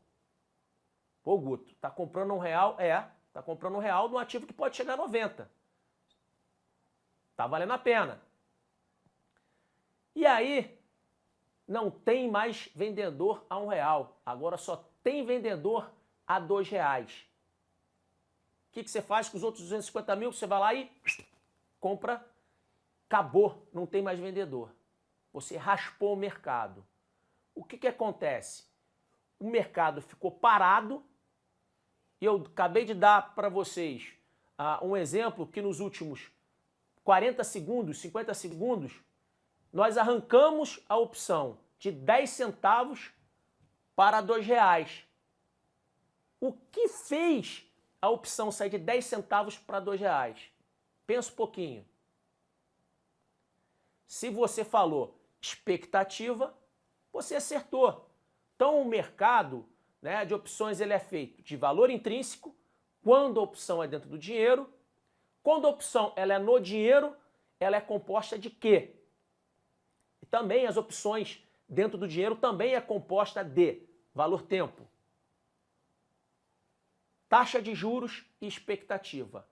Pô, Guto, tá comprando R$ 1? Tá comprando R$ 1 de um ativo que pode chegar a 90. Tá valendo a pena. E aí, não tem mais vendedor a R$ 1. Agora só tem vendedor a R$ 2. O que você faz com os outros 250 mil? Você vai lá e compra. Acabou, não tem mais vendedor. Você raspou o mercado. O que acontece? O mercado ficou parado e eu acabei de dar para vocês um exemplo que nos últimos 40 segundos, 50 segundos, nós arrancamos a opção de 10 centavos para R$ 2. O que fez a opção sair de 10 centavos para R$ 2? Pensa um pouquinho. Se você falou expectativa, você acertou. Então o mercado, né, de opções ele é feito de valor intrínseco, quando a opção é dentro do dinheiro. Quando a opção ela é no dinheiro, ela é composta de quê? E também as opções dentro do dinheiro também é composta de valor tempo, taxa de juros e expectativa.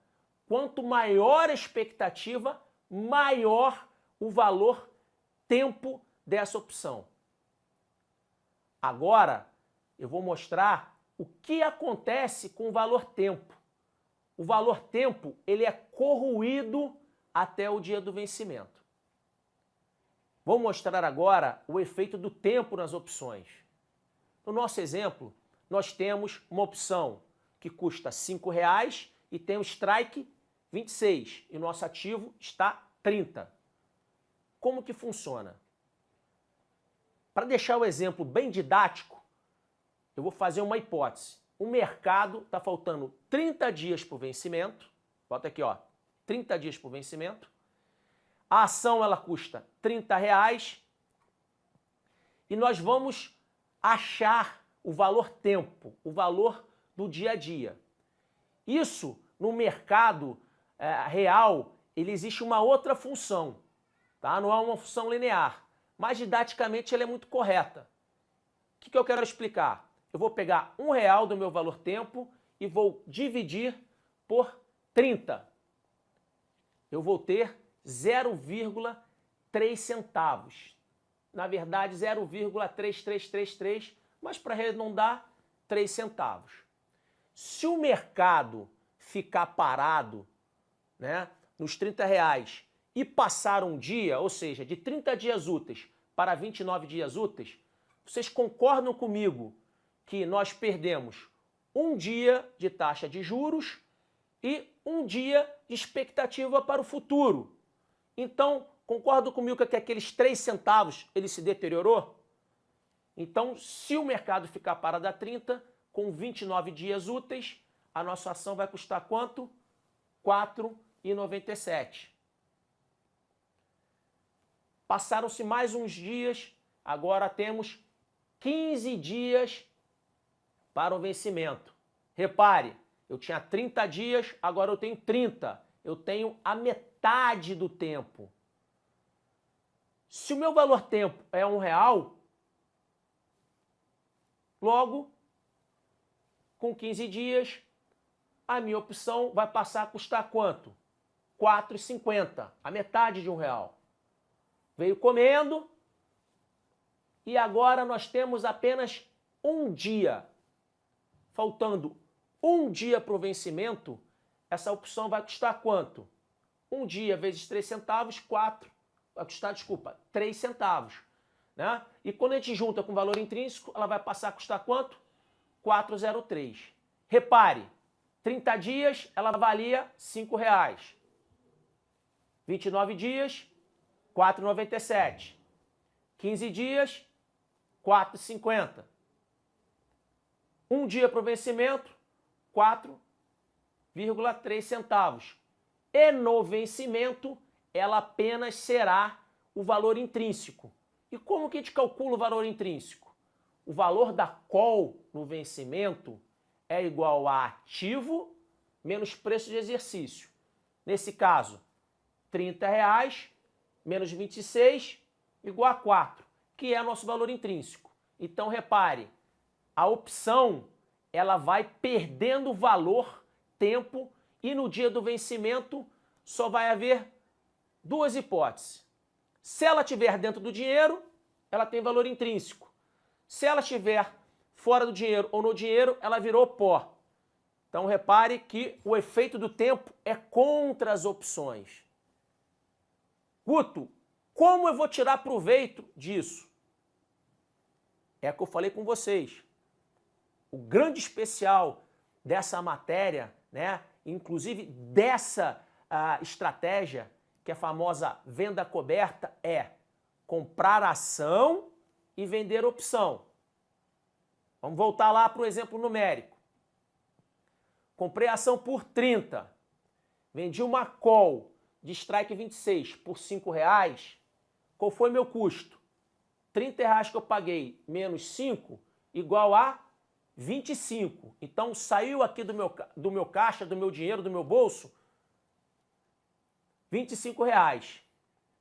Quanto maior a expectativa, maior o valor tempo dessa opção. Agora, eu vou mostrar o que acontece com o valor tempo. o valor tempo ele é corroído até o dia do vencimento. Vou mostrar agora o efeito do tempo nas opções. No nosso exemplo, nós temos uma opção que custa R$ 5,00 e tem o strike 26 e o nosso ativo está 30. Como que funciona? Para deixar o exemplo bem didático, eu vou fazer uma hipótese. O mercado está faltando 30 dias para o vencimento. Bota aqui, ó, 30 dias para o vencimento. A ação ela custa R$ 30,00 e nós vamos achar o valor tempo, o valor do dia a dia. Isso, no mercado real, ele existe uma outra função, tá? Não é uma função linear, mas didaticamente ela é muito correta. O que eu quero explicar? Eu vou pegar R$ 1 do meu valor tempo e vou dividir por 30. Eu vou ter 0,3 centavos. Na verdade, 0,3333, mas para arredondar, 3 centavos. Se o mercado ficar parado, né, nos R$ 30,00 e passar um dia, ou seja, de 30 dias úteis para 29 dias úteis, vocês concordam comigo que nós perdemos um dia de taxa de juros e um dia de expectativa para o futuro. Então, concordo comigo que aqueles 3 centavos ele se deteriorou? Então, se o mercado ficar parado a 30, com 29 dias úteis, a nossa ação vai custar quanto? R$ 4,97. Passaram-se mais uns dias, agora temos 15 dias para o vencimento. Repare, eu tinha 30 dias, agora eu tenho 30. Eu tenho a metade do tempo. Se o meu valor tempo é R$ 1, logo, com 15 dias, a minha opção vai passar a custar quanto? R$ 4,50, a metade de R$ 1. Veio comendo e agora nós temos apenas um dia. Faltando um dia para o vencimento, essa opção vai custar quanto? Um dia vezes 3 centavos, 4. Vai custar, 3 centavos. Né? E quando a gente junta com o valor intrínseco, ela vai passar a custar quanto? 4,03. Repare, 30 dias ela valia R$ 5,00. 29 dias, R$ 4,97. 15 dias, R$ 4,50. Um dia para o vencimento, 4,3 centavos. E no vencimento, ela apenas será o valor intrínseco. E como que a gente calcula o valor intrínseco? O valor da call no vencimento é igual a ativo menos preço de exercício. Nesse caso, R$ 30,00 menos 26 igual a 4, que é nosso valor intrínseco. Então, repare, a opção ela vai perdendo valor, tempo, e no dia do vencimento só vai haver duas hipóteses. Se ela estiver dentro do dinheiro, ela tem valor intrínseco. Se ela estiver fora do dinheiro ou no dinheiro, ela virou pó. Então repare que o efeito do tempo é contra as opções. Guto, como eu vou tirar proveito disso? É o que eu falei com vocês. O grande especial dessa matéria, né, inclusive dessa estratégia, que é a famosa venda coberta, é comprar ação e vender opção. Vamos voltar lá para o exemplo numérico. Comprei a ação por 30, vendi uma call de strike 26 por R$ 5,00. Qual foi meu custo? R$ 30,00 que eu paguei menos 5 igual a 25. Então saiu aqui do meu caixa, do meu dinheiro, do meu bolso, R$ 25,00.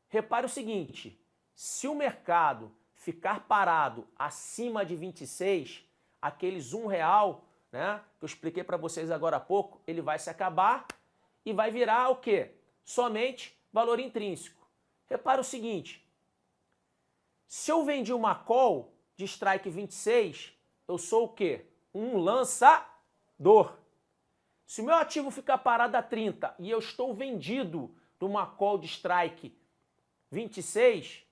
Repare o seguinte, se o mercado ficar parado acima de 26, aqueles R$ 1, né, que eu expliquei para vocês agora há pouco, ele vai se acabar e vai virar o quê? Somente valor intrínseco. Repare o seguinte, se eu vendi uma call de strike 26, eu sou o quê? Um lançador. Se o meu ativo ficar parado a 30 e eu estou vendido de uma call de strike 26,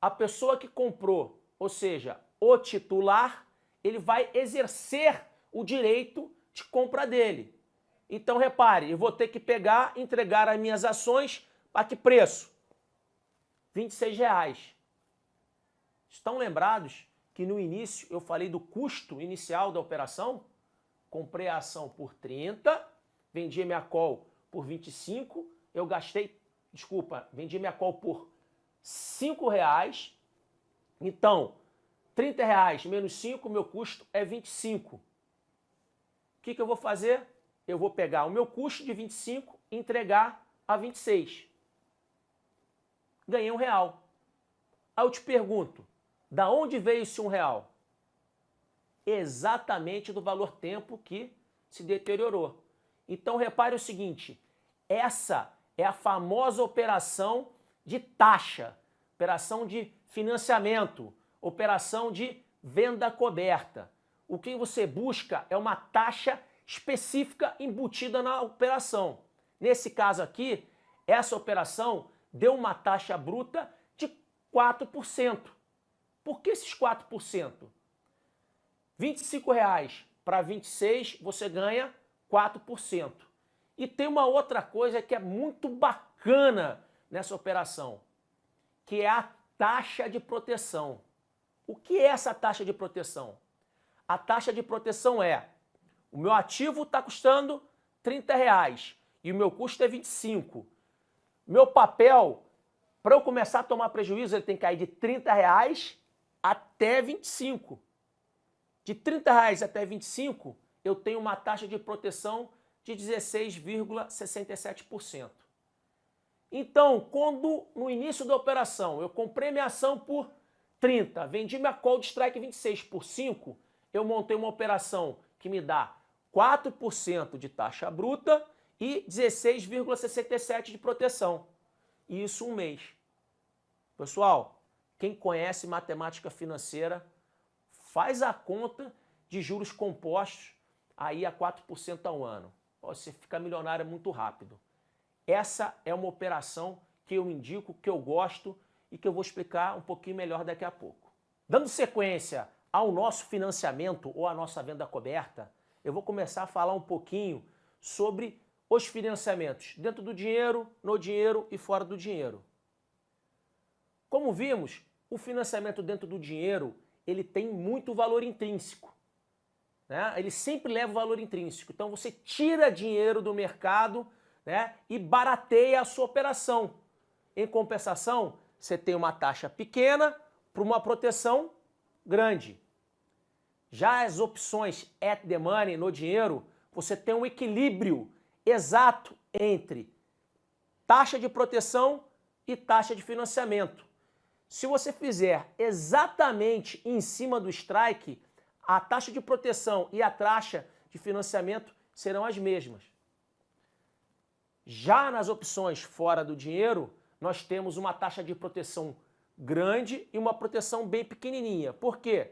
a pessoa que comprou, ou seja, o titular, ele vai exercer o direito de compra dele. Então, repare, eu vou ter que pegar, entregar as minhas ações a que preço? R$26. Estão lembrados que no início eu falei do custo inicial da operação? Comprei a ação por 30, vendi minha call por 25, eu gastei, vendi minha call por R$5. Então, R$30 menos 5, meu custo é 25. O que eu vou fazer? Eu vou pegar o meu custo de 25 e entregar a 26. Ganhei R$1. Aí eu te pergunto, da onde veio esse R$1? Exatamente do valor tempo que se deteriorou. Então repare o seguinte, essa é a famosa operação de taxa, operação de financiamento, operação de venda coberta. O que você busca é uma taxa específica embutida na operação. Nesse caso aqui, essa operação deu uma taxa bruta de 4%. Por que esses 4%? R$25 para 26, você ganha 4%. E tem uma outra coisa que é muito bacana nessa operação, que é a taxa de proteção. O que é essa taxa de proteção? A taxa de proteção é, o meu ativo está custando R$30 e o meu custo é 25. Meu papel, para eu começar a tomar prejuízo, ele tem que cair de R$30 até 25. De R$30 até 25, eu tenho uma taxa de proteção de 16,67%. Então, quando no início da operação eu comprei minha ação por 30, vendi minha call de strike 26 por 5, eu montei uma operação que me dá 4% de taxa bruta e 16,67% de proteção. E isso um mês. Pessoal, quem conhece matemática financeira, faz a conta de juros compostos aí a 4% ao ano. Você fica milionário muito rápido. Essa é uma operação que eu indico, que eu gosto e que eu vou explicar um pouquinho melhor daqui a pouco. Dando sequência ao nosso financiamento ou à nossa venda coberta, eu vou começar a falar um pouquinho sobre os financiamentos dentro do dinheiro, no dinheiro e fora do dinheiro. Como vimos, o financiamento dentro do dinheiro ele tem muito valor intrínseco, né? Ele sempre leva o valor intrínseco. Então você tira dinheiro do mercado, né, e barateia a sua operação. Em compensação, você tem uma taxa pequena para uma proteção grande. Já as opções at the money, no dinheiro, você tem um equilíbrio exato entre taxa de proteção e taxa de financiamento. Se você fizer exatamente em cima do strike, a taxa de proteção e a taxa de financiamento serão as mesmas. Já nas opções fora do dinheiro, nós temos uma taxa de proteção grande e uma proteção bem pequenininha. Por quê?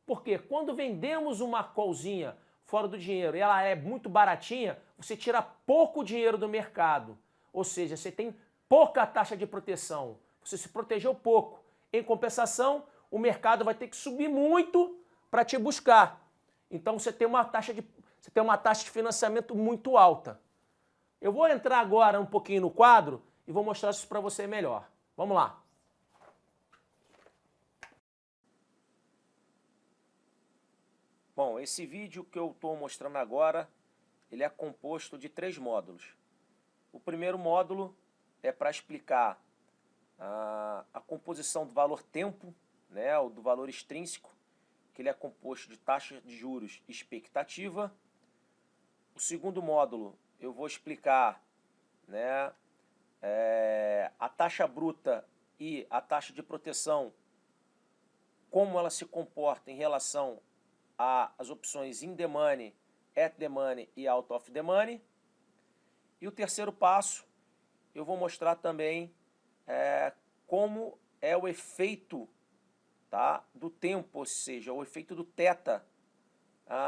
Porque quando vendemos uma callzinha fora do dinheiro e ela é muito baratinha, você tira pouco dinheiro do mercado. Ou seja, você tem pouca taxa de proteção. Você se protegeu pouco. Em compensação, o mercado vai ter que subir muito para te buscar. Então você tem uma taxa de financiamento muito alta. Eu vou entrar agora um pouquinho no quadro e vou mostrar isso para você melhor. Vamos lá. Bom, esse vídeo que eu estou mostrando agora, ele é composto de 3 módulos. O primeiro módulo é para explicar a composição do valor tempo, né, ou do valor extrínseco, que ele é composto de taxa de juros e expectativa. O segundo módulo eu vou explicar, né, a taxa bruta e a taxa de proteção, como ela se comporta em relação às opções in the money, at the money e out of the money. E o terceiro passo, eu vou mostrar também como é o efeito, tá, do tempo, ou seja, o efeito do θ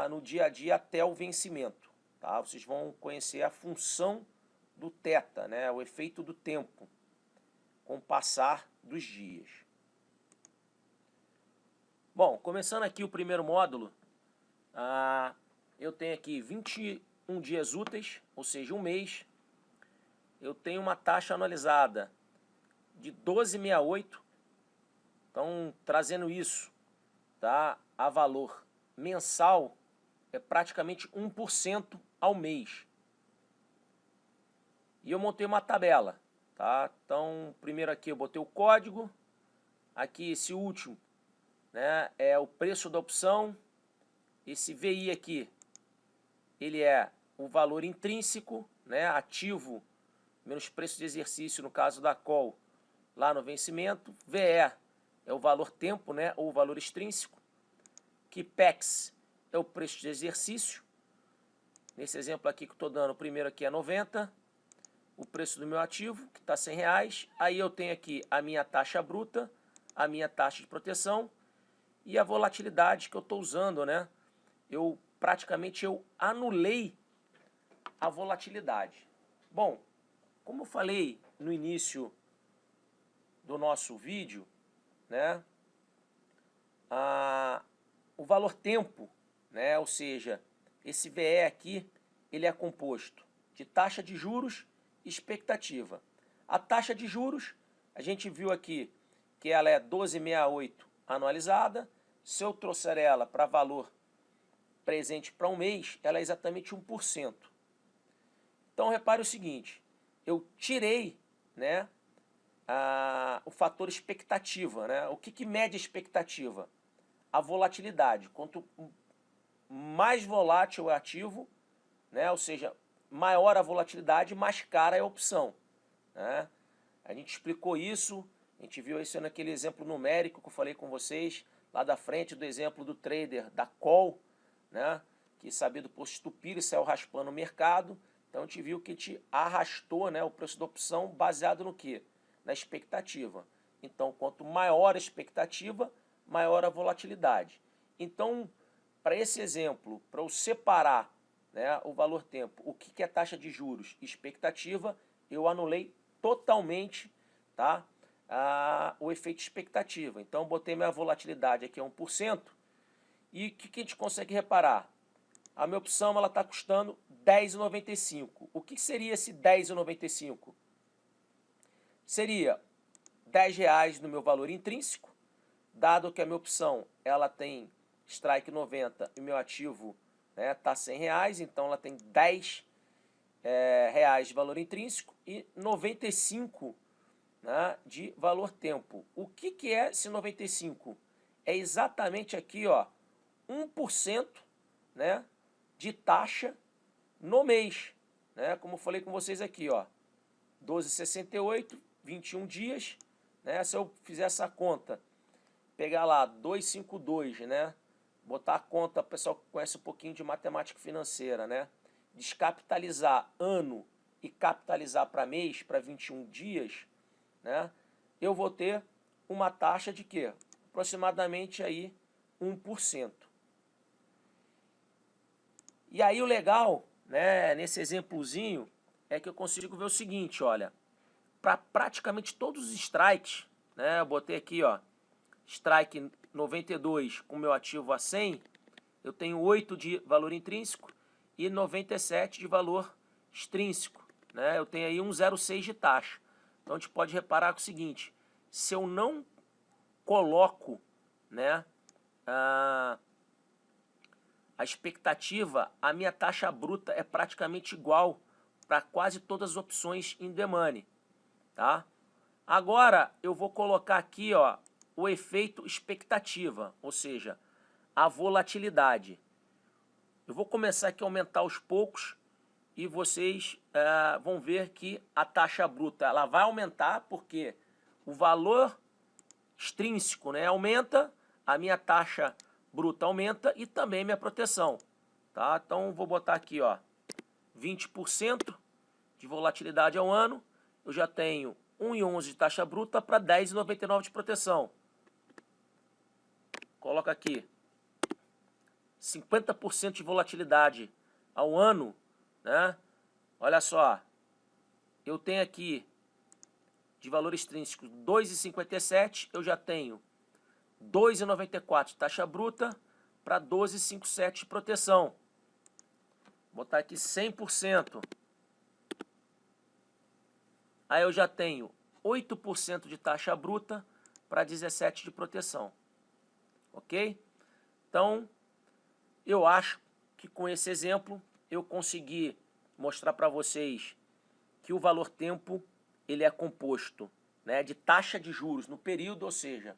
no dia a dia até o vencimento. tá? Vocês vão conhecer a função do θ, né? O efeito do tempo com o passar dos dias. Bom, começando aqui o primeiro módulo, eu tenho aqui 21 dias úteis, ou seja, um mês. Eu tenho uma taxa anualizada de 12,68. Então, trazendo isso, tá, a valor mensal, é praticamente 1% ao mês. E eu montei uma tabela, tá? Então, primeiro aqui eu botei o código. Aqui, esse último, né, é o preço da opção. Esse VI aqui, ele é o valor intrínseco, né, ativo menos preço de exercício, no caso da call, lá no vencimento. VE é o valor tempo, né, ou o valor extrínseco. Que PEX é o preço de exercício. Nesse exemplo aqui que eu estou dando, o primeiro aqui é 90. O preço do meu ativo, que está R$100. Aí eu tenho aqui a minha taxa bruta, a minha taxa de proteção e a volatilidade que eu estou usando, né? Praticamente eu anulei a volatilidade. Bom, como eu falei no início do nosso vídeo, né? O valor tempo, né? Ou seja, esse VE aqui, ele é composto de taxa de juros e expectativa. A taxa de juros, a gente viu aqui que ela é 12,68 anualizada. Se eu trouxer ela para valor presente para um mês, ela é exatamente 1%. Então, repare o seguinte, eu tirei, né, o fator expectativa, né? O que mede a expectativa? A volatilidade. Quanto mais volátil o ativo, né, ou seja, maior a volatilidade, mais cara é a opção, né? A gente explicou isso, a gente viu isso naquele exemplo numérico que eu falei com vocês, lá da frente do exemplo do trader da call, né, que sabido por estupir e saiu raspando o mercado. Então a gente viu que te arrastou, né, o preço da opção baseado no quê? Na expectativa. Então, quanto maior a expectativa, maior a volatilidade. Então, para esse exemplo, para eu separar, né, o valor tempo, o que é taxa de juros e expectativa, eu anulei totalmente, tá, o efeito expectativa. Então, botei minha volatilidade aqui a 1%. E o que a gente consegue reparar? A minha opção está custando R$10,95. O que seria esse R$10,95? Seria R$10 no meu valor intrínseco, dado que a minha opção ela tem strike 90 e meu ativo está R$100, então ela tem R$10 de valor intrínseco e 95, né, de valor tempo. O que é esse 95? É exatamente aqui, ó, 1%, né, de taxa no mês, né? Como eu falei com vocês aqui, ó, 12,68, 21 dias, né? Se eu fizer essa conta, pegar lá 252, né? Botar a conta, o pessoal que conhece um pouquinho de matemática financeira, né? Descapitalizar ano e capitalizar para mês, para 21 dias, né? Eu vou ter uma taxa de quê? Aproximadamente aí 1%. E aí o legal, né, nesse exemplozinho, é que eu consigo ver o seguinte, olha, para praticamente todos os strikes, né, eu botei aqui, ó, strike 92 com meu ativo a 100, eu tenho 8 de valor intrínseco e 97 de valor extrínseco, né, eu tenho aí 1,06 de taxa. Então a gente pode reparar com o seguinte, se eu não coloco, né, a expectativa, a minha taxa bruta é praticamente igual para quase todas as opções in the money, tá? Agora eu vou colocar aqui, ó, o efeito expectativa, ou seja, a volatilidade. Eu vou começar aqui a aumentar aos poucos e vocês vão ver que a taxa bruta ela vai aumentar porque o valor extrínseco, né, aumenta, a minha taxa bruta aumenta e também minha proteção, tá? Então vou botar aqui, ó, 20% de volatilidade ao ano, eu já tenho 1,11 de taxa bruta para 10,99 de proteção. Coloca aqui 50% de volatilidade ao ano, né? Olha só, eu tenho aqui de valor extrínseco 2,57, eu já tenho 2,94 taxa bruta para 12,57 de proteção. Vou botar aqui 100%. Aí eu já tenho 8% de taxa bruta para 17 de proteção. Ok? Então, eu acho que com esse exemplo eu consegui mostrar para vocês que o valor tempo ele é composto, né, de taxa de juros no período, ou seja,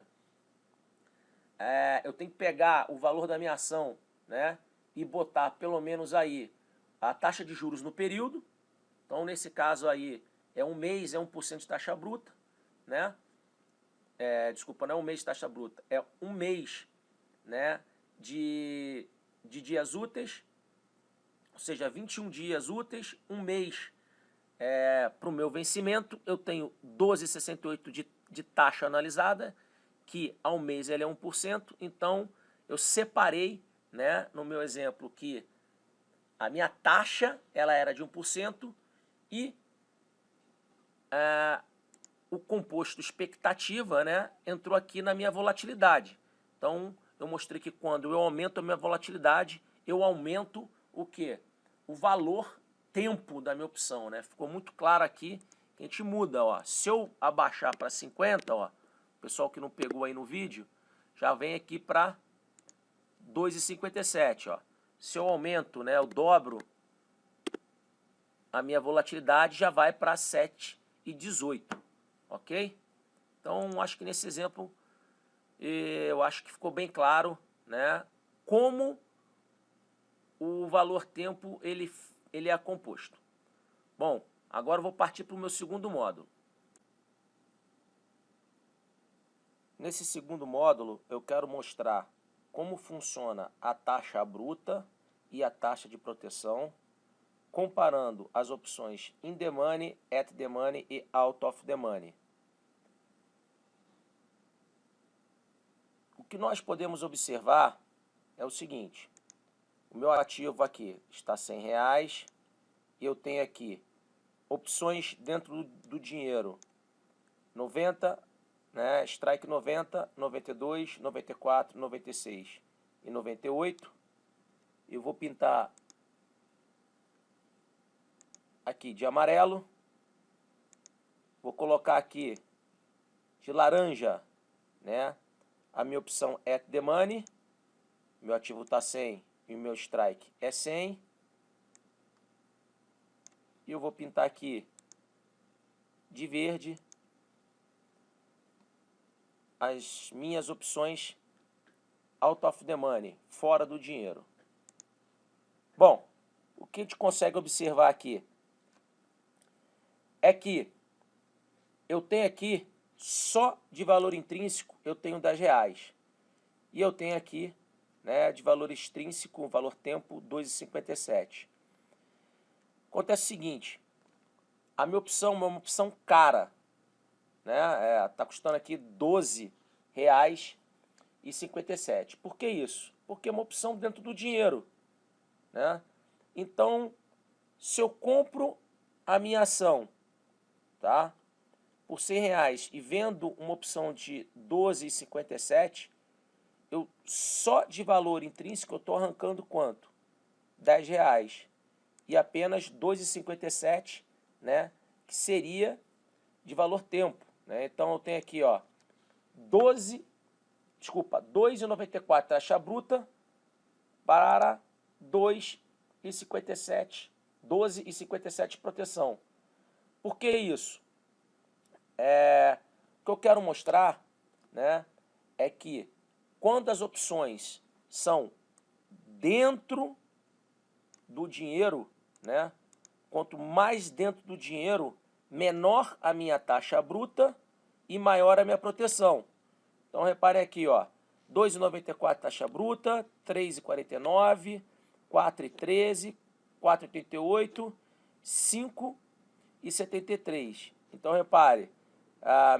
eu tenho que pegar o valor da minha ação, né, e botar pelo menos aí a taxa de juros no período. Então, nesse caso aí, é um mês, é 1% de taxa bruta, né? Desculpa, não é um mês de taxa bruta, é um mês, né, de dias úteis, ou seja, 21 dias úteis, um mês para o meu vencimento, eu tenho 12,68 de taxa analisada, que ao mês ele é 1%, então eu separei, né, no meu exemplo, que a minha taxa ela era de 1% e o composto expectativa, né, entrou aqui na minha volatilidade. Então, eu mostrei que quando eu aumento a minha volatilidade, eu aumento o quê? O valor tempo da minha opção, né? Ficou muito claro aqui que a gente muda, ó. Se eu abaixar para 50, ó, o pessoal que não pegou aí no vídeo, já vem aqui para 2,57, ó. Se eu aumento, né, eu dobro a minha volatilidade, já vai para 7,18. Ok? Então, acho que nesse exemplo, eu acho que ficou bem claro, né, como o valor tempo ele é composto. Bom, agora eu vou partir para o meu segundo módulo. Nesse segundo módulo, eu quero mostrar como funciona a taxa bruta e a taxa de proteção, comparando as opções in the money, at the money e out of the money. O que nós podemos observar é o seguinte: o meu ativo aqui está R$100, e eu tenho aqui opções dentro do dinheiro 90, né, strike 90, 92, 94, 96 e 98. Eu vou pintar aqui de amarelo, vou colocar aqui de laranja, né, a minha opção at the money, meu ativo está 100 e o meu strike é 100. E eu vou pintar aqui de verde as minhas opções out of the money, fora do dinheiro. Bom, o que a gente consegue observar aqui é que eu tenho aqui, só de valor intrínseco, eu tenho R$10. E eu tenho aqui, né, de valor extrínseco, valor tempo, 2,57. Acontece o seguinte: a minha opção é uma opção cara, né? Tá custando aqui R$12,57. Por que isso? Porque é uma opção dentro do dinheiro, né? Então, se eu compro a minha ação, tá, por R$100 e vendo uma opção de 12,57, eu só de valor intrínseco eu estou arrancando quanto? R$10 e apenas 2,57, né, que seria de valor tempo, né? Então eu tenho aqui, ó, 2,94 taxa bruta para 2,57, 12,57 proteção. Por que isso? O que eu quero mostrar, né, é que quando as opções são dentro do dinheiro, né, quanto mais dentro do dinheiro, menor a minha taxa bruta e maior a minha proteção. Então, reparem aqui, ó, 2,94 taxa bruta, 3,49, 4,13, 4,88, 5,73. Então, repare,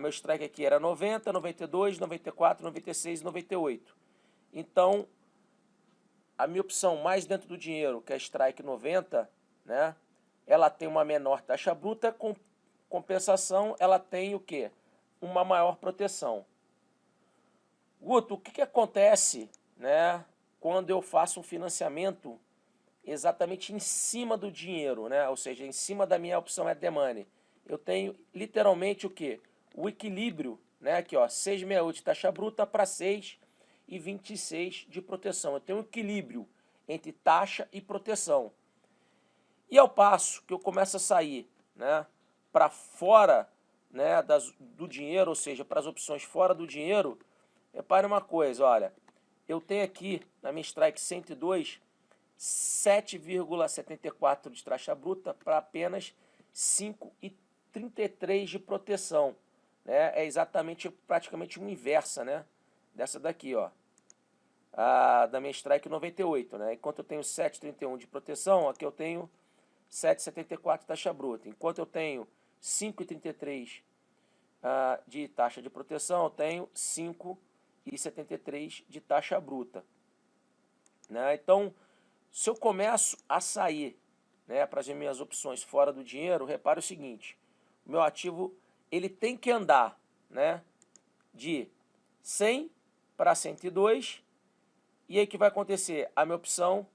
meu strike aqui era 90, 92, 94, 96 e 98. Então, a minha opção mais dentro do dinheiro, que é strike 90, né, ela tem uma menor taxa bruta, com compensação, ela tem o quê? Uma maior proteção. Guto, o que acontece, né, quando eu faço um financiamento exatamente em cima do dinheiro, né? Ou seja, em cima da minha opção at the money? Eu tenho literalmente o quê? O equilíbrio, né? Aqui, ó, 6,68 de taxa bruta para 6,26 de proteção. Eu tenho um equilíbrio entre taxa e proteção. E ao passo que eu começo a sair, né, para fora, né, do dinheiro, ou seja, para as opções fora do dinheiro, repare uma coisa, olha, eu tenho aqui na minha strike 102, 7,74 de taxa bruta para apenas 5,33 de proteção. Né? É exatamente, praticamente uma inversa, né, dessa daqui, ó. Da minha strike 98, né? Enquanto eu tenho 7,31 de proteção, aqui eu tenho 7,74 taxa bruta. Enquanto eu tenho 5,33 de taxa de proteção, eu tenho 5,73 de taxa bruta. Né? Então, se eu começo a sair, né, para as minhas opções fora do dinheiro, repare o seguinte, o meu ativo ele tem que andar, né, de 100 para 102, e aí o que vai acontecer? A minha opção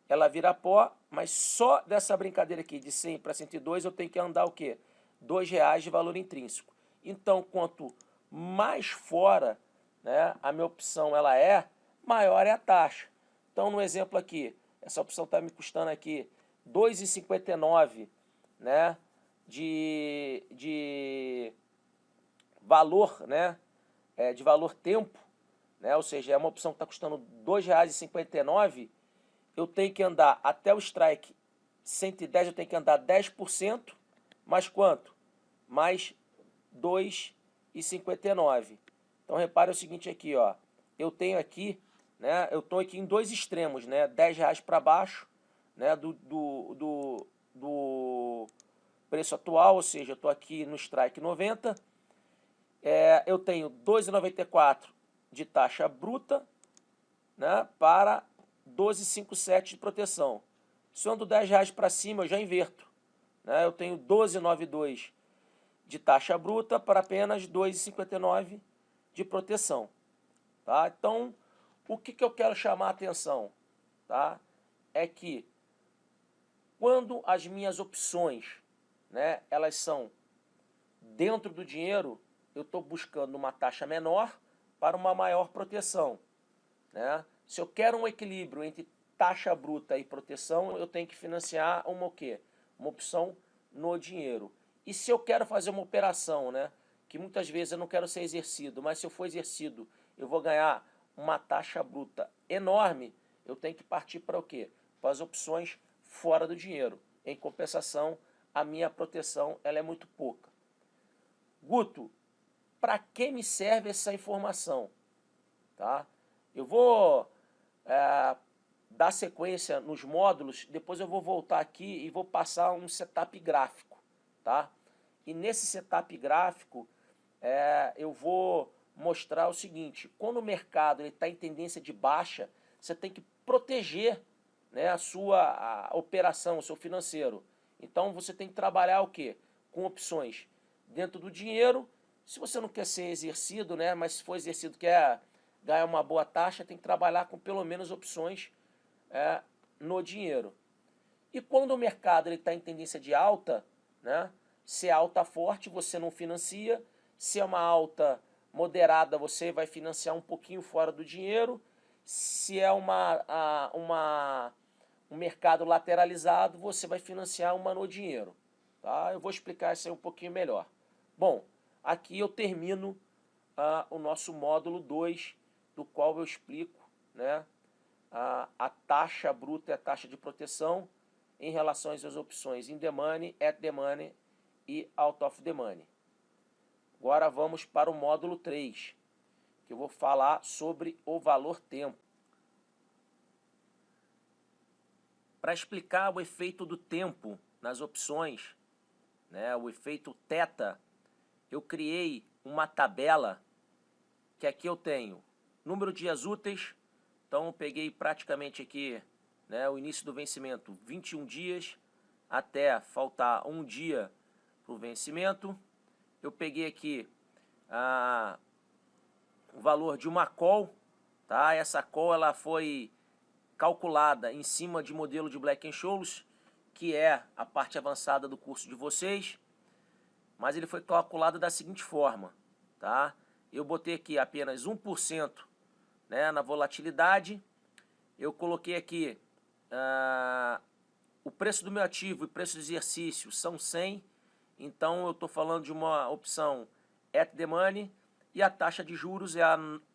ela vira pó, mas só dessa brincadeira aqui de 100 para 102 eu tenho que andar o quê? R$ 2 de valor intrínseco. Então, quanto mais fora, né, a minha opção ela maior é a taxa. Então, no exemplo aqui, essa opção está me custando aqui R$ 2,59, né, de valor, né, de valor tempo, né, ou seja, é uma opção que está custando R$ 2,59, eu tenho que andar até o strike 110, eu tenho que andar 10%, mais quanto? Mais 2,59. Então repare o seguinte aqui, ó. Eu tenho aqui, né? Eu estou aqui em dois extremos, né? R$ 10 para baixo, né? Do preço atual, ou seja, eu estou aqui no strike 90. Eu tenho 2,94 de taxa bruta, né? Para 12,57 de proteção. Se eu ando R$ 10 para cima, eu já inverto. Né? Eu tenho 12,92 de taxa bruta para apenas 2,59 de proteção. Tá? Então, o que eu quero chamar a atenção? Tá? É que quando as minhas opções, né, elas são dentro do dinheiro, eu estou buscando uma taxa menor para uma maior proteção. Né? Se eu quero um equilíbrio entre taxa bruta e proteção, eu tenho que financiar uma o quê? Uma opção no dinheiro. E se eu quero fazer uma operação, né, que muitas vezes eu não quero ser exercido, mas se eu for exercido, eu vou ganhar uma taxa bruta enorme, eu tenho que partir para o quê? Para as opções fora do dinheiro. Em compensação, a minha proteção ela é muito pouca. Guto, para que me serve essa informação? Tá? Eu vou dar sequência nos módulos, depois eu vou voltar aqui e vou passar um setup gráfico. Tá? E nesse setup gráfico, eu vou mostrar o seguinte, quando o mercado está em tendência de baixa, você tem que proteger, né, a sua operação, o seu financeiro. Então você tem que trabalhar o quê? Com opções dentro do dinheiro. Se você não quer ser exercido, né, mas se for exercido quer ganhar uma boa taxa, tem que trabalhar com pelo menos opções no dinheiro. E quando o mercado está em tendência de alta, né, se é alta forte, você não financia. Se é uma alta moderada, você vai financiar um pouquinho fora do dinheiro. Se é um mercado lateralizado, você vai financiar uma no dinheiro. Tá? Eu vou explicar isso aí um pouquinho melhor. Bom, aqui eu termino o nosso módulo 2, do qual eu explico, né, a taxa bruta e a taxa de proteção em relação às opções in the money, at the money e out of the money. Agora vamos para o módulo 3, que eu vou falar sobre o valor tempo. Para explicar o efeito do tempo nas opções, né, o efeito θ, eu criei uma tabela que aqui eu tenho número de dias úteis. Então eu peguei praticamente aqui, né, o início do vencimento 21 dias, até faltar um dia para o vencimento. Eu peguei aqui o valor de uma call, tá? Essa call ela foi calculada em cima de modelo de Black-Scholes, que é a parte avançada do curso de vocês, mas ele foi calculado da seguinte forma, tá? Eu botei aqui apenas 1%, né, na volatilidade. Eu coloquei aqui o preço do meu ativo e preço do exercício são 100, então eu estou falando de uma opção at the money, e a taxa de juros é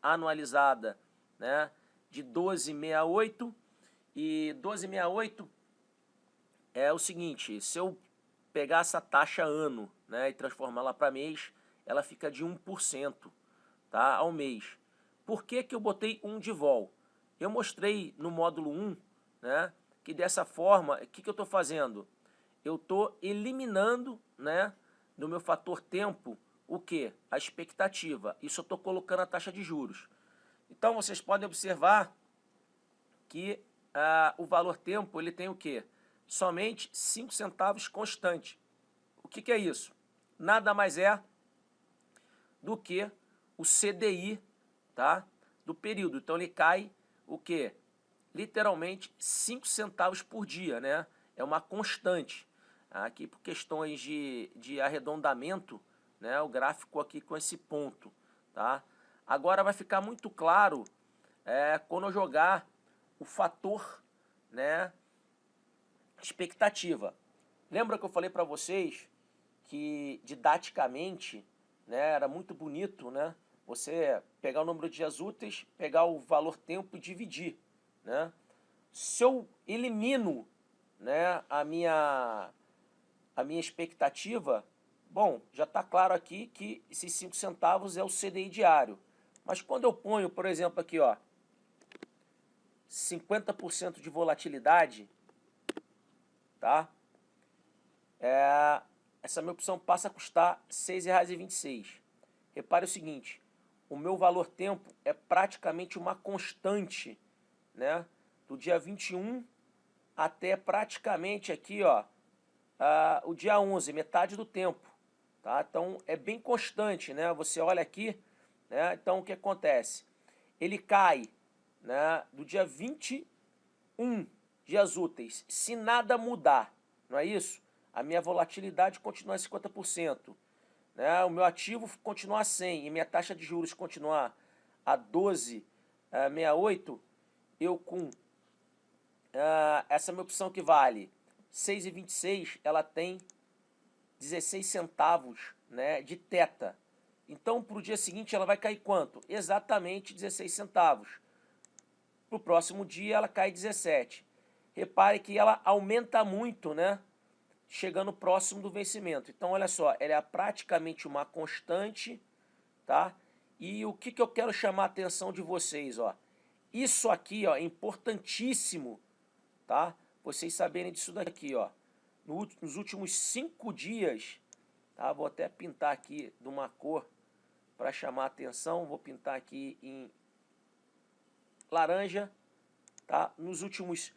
anualizada, né, de 12,68, e 12,68 é o seguinte: se eu pegar essa taxa ano, né, e transformá-la para mês, ela fica de 1%, tá, ao mês. Por que que eu botei 1 de vol? Eu mostrei no módulo 1, né, que dessa forma, o que eu estou fazendo? Eu estou eliminando, né, do meu fator tempo, o que? A expectativa. Isso eu estou colocando a taxa de juros. Então vocês podem observar que o valor tempo ele tem o quê? Somente 5 centavos constante. O que é isso? Nada mais é do que o CDI, tá, do período. Então ele cai o quê? Literalmente 5 centavos por dia, né? É uma constante. Aqui por questões de arredondamento, né, o gráfico aqui com esse ponto, tá? Agora vai ficar muito claro quando eu jogar o fator, né, expectativa. Lembra que eu falei para vocês que didaticamente, né, era muito bonito, né, você pegar o número de dias úteis, pegar o valor tempo e dividir, né? Se eu elimino, né, a minha expectativa, bom, já está claro aqui que esses 5 centavos é o CDI diário. Mas quando eu ponho, por exemplo, aqui, ó, 50% de volatilidade, tá? Essa minha opção passa a custar R$ 6,26. Repare o seguinte, o meu valor tempo é praticamente uma constante, né? Do dia 21 até praticamente aqui, ó, o dia 11, metade do tempo, tá? Então é bem constante, né? Você olha aqui, né? Então o que acontece? Ele cai, né, do dia 21 dias úteis, se nada mudar, não é isso? A minha volatilidade continua a 50%, né? O meu ativo continua a 100 e minha taxa de juros continuar a 12,68, eu com essa minha opção que vale 6,26, ela tem 16 centavos, né, de teta. Então, para o dia seguinte, ela vai cair quanto? Exatamente 16 centavos. Para o próximo dia, ela cai 17. Repare que ela aumenta muito, né, chegando próximo do vencimento. Então, olha só, ela é praticamente uma constante, tá? E o que eu quero chamar a atenção de vocês, ó? Isso aqui, ó, é importantíssimo, tá? Vocês saberem disso daqui, ó. Nos últimos 5 dias, tá? Vou até pintar aqui de uma cor para chamar a atenção. Vou pintar aqui em laranja, tá? Nos últimos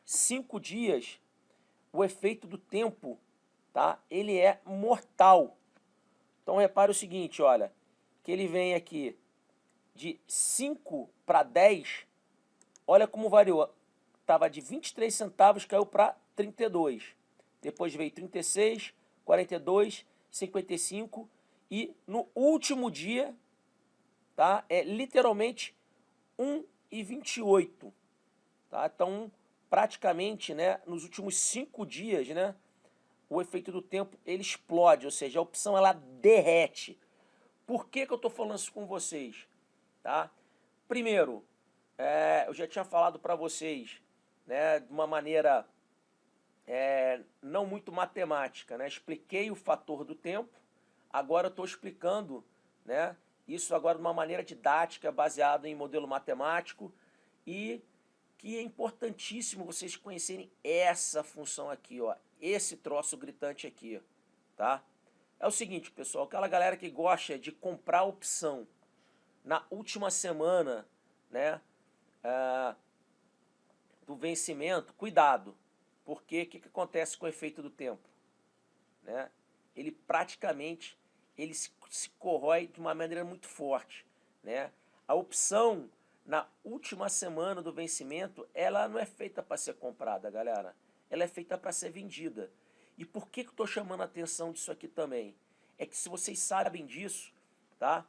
5 dias, o efeito do tempo, tá? Ele é mortal. Então repare o seguinte, olha, que ele vem aqui de 5 para 10, olha como variou. Estava de 23 centavos, caiu para 32. Depois veio 36, 42, 55 e no último dia, tá, é literalmente 1,28. Tá? Então, praticamente, né, nos últimos 5 dias, né, o efeito do tempo ele explode, ou seja, a opção ela derrete. Por que eu estou falando isso com vocês? Tá? Primeiro, eu já tinha falado para vocês, né, de uma maneira não muito matemática, né? Expliquei o fator do tempo, agora estou explicando, né, isso agora de uma maneira didática, baseada em modelo matemático, e que é importantíssimo vocês conhecerem essa função aqui, ó, esse troço gritante aqui, tá? É o seguinte, pessoal, aquela galera que gosta de comprar opção na última semana, né, do vencimento, cuidado, Porque o que acontece com o efeito do tempo? Né? Ele praticamente se corrói de uma maneira muito forte. Né? A opção na última semana do vencimento, ela não é feita para ser comprada, galera. Ela é feita para ser vendida. E por que eu estou chamando a atenção disso aqui também? É que se vocês sabem disso, tá?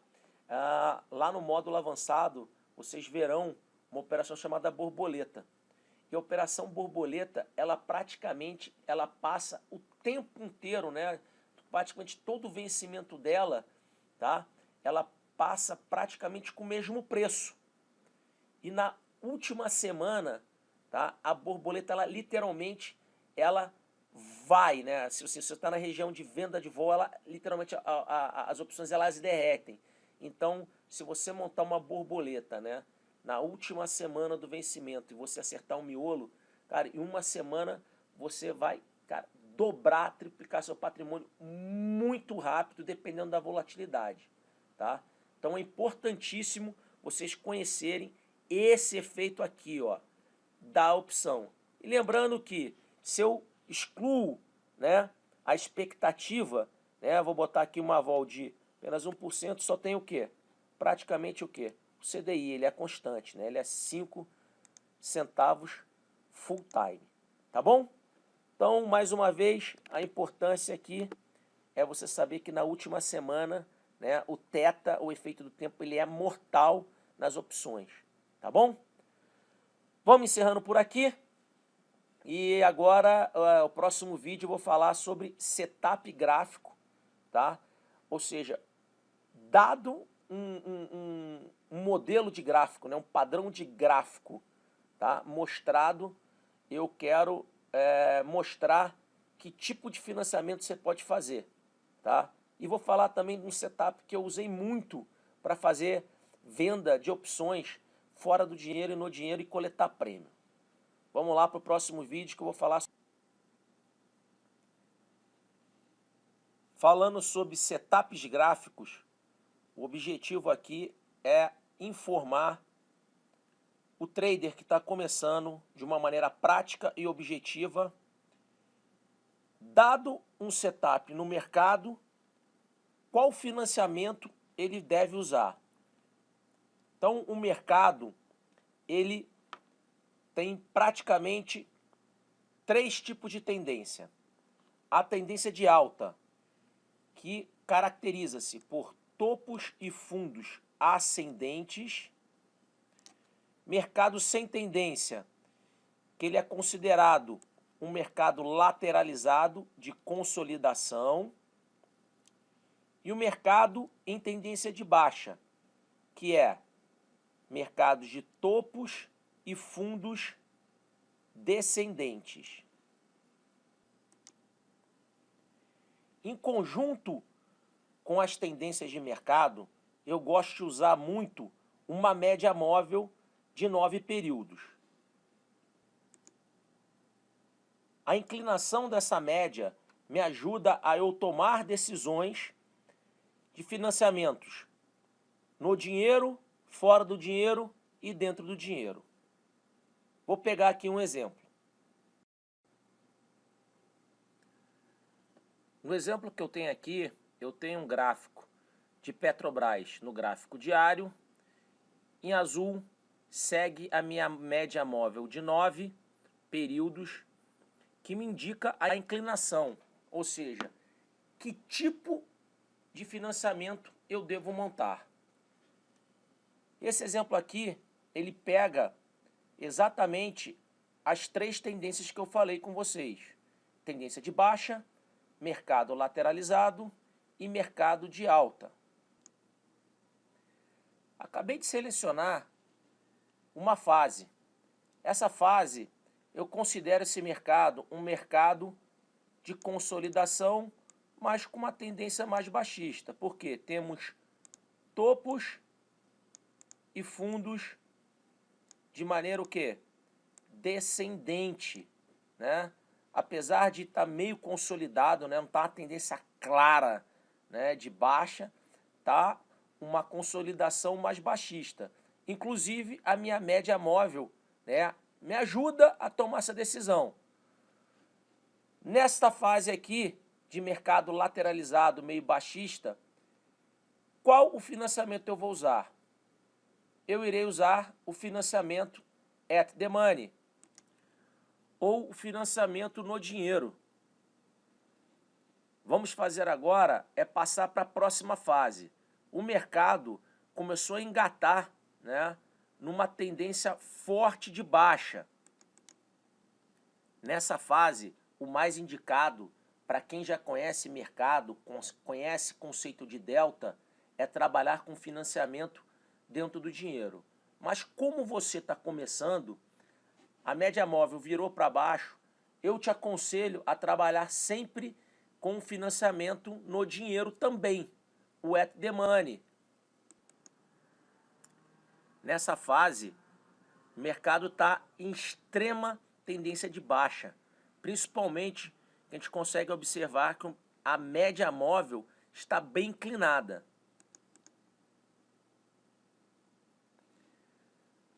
Lá no módulo avançado, vocês verão uma operação chamada borboleta. E a operação borboleta, ela praticamente, ela passa o tempo inteiro, né? Praticamente todo o vencimento dela, tá? Ela passa praticamente com o mesmo preço. E na última semana, tá? A borboleta, ela literalmente, ela vai, né? Se você está na região de venda de voo, ela literalmente as opções elas derretem. Então, se você montar uma borboleta, né, na última semana do vencimento e você acertar um miolo, cara, em uma semana você vai, cara, dobrar, triplicar seu patrimônio muito rápido, dependendo da volatilidade, tá? Então é importantíssimo vocês conhecerem esse efeito aqui, ó, da opção. E lembrando que se eu excluo, né, a expectativa, né, vou botar aqui uma vol de apenas 1%, só tem o quê? Praticamente o quê? O CDI, ele é constante, né? Ele é 5 centavos full time, tá bom? Então, mais uma vez, a importância aqui é você saber que na última semana, né, o teta, o efeito do tempo, ele é mortal nas opções, tá bom? Vamos encerrando por aqui. E agora, o próximo vídeo eu vou falar sobre setup gráfico, tá? Ou seja, dado um modelo de gráfico, né, um padrão de gráfico, tá, mostrado, eu quero mostrar que tipo de financiamento você pode fazer, tá? E vou falar também de um setup que eu usei muito para fazer venda de opções fora do dinheiro e no dinheiro e coletar prêmio. Vamos lá para o próximo vídeo que eu vou falar falando sobre setups gráficos. O objetivo aqui é informar o trader que está começando de uma maneira prática e objetiva, dado um setup no mercado, qual financiamento ele deve usar. Então, o mercado, ele tem praticamente 3 tipos de tendência. A tendência de alta, que caracteriza-se por topos e fundos ascendentes. Mercado sem tendência, que ele é considerado um mercado lateralizado de consolidação. E o mercado em tendência de baixa, que é mercados de topos e fundos descendentes. Em conjunto com as tendências de mercado, eu gosto de usar muito uma média móvel de 9 períodos. A inclinação dessa média me ajuda a eu tomar decisões de financiamentos no dinheiro, fora do dinheiro e dentro do dinheiro. Vou pegar aqui um exemplo. No exemplo que eu tenho aqui, eu tenho um gráfico de Petrobras no gráfico diário. Em azul, segue a minha média móvel de 9 períodos, que me indica a inclinação, ou seja, que tipo de financiamento eu devo montar. Esse exemplo aqui, ele pega exatamente as 3 tendências que eu falei com vocês. Tendência de baixa, mercado lateralizado e mercado de alta. Acabei de selecionar uma fase. Essa fase, eu considero esse mercado um mercado de consolidação, mas com uma tendência mais baixista. Porque temos topos e fundos de maneira o quê? Descendente, né? Apesar de estar meio consolidado, né? Não está uma tendência clara, né, de baixa, tá uma consolidação mais baixista. Inclusive, a minha média móvel, né, me ajuda a tomar essa decisão. Nesta fase aqui de mercado lateralizado meio baixista, qual o financiamento eu vou usar? Eu irei usar o financiamento at the money ou o financiamento no dinheiro. Vamos fazer agora é passar para a próxima fase. O mercado começou a engatar, né, numa tendência forte de baixa. Nessa fase, o mais indicado para quem já conhece mercado, conhece conceito de delta, é trabalhar com financiamento dentro do dinheiro. Mas como você está começando, a média móvel virou para baixo, eu te aconselho a trabalhar sempre com financiamento no dinheiro também, o at the money. Nessa fase, o mercado está em extrema tendência de baixa, principalmente a gente consegue observar que a média móvel está bem inclinada.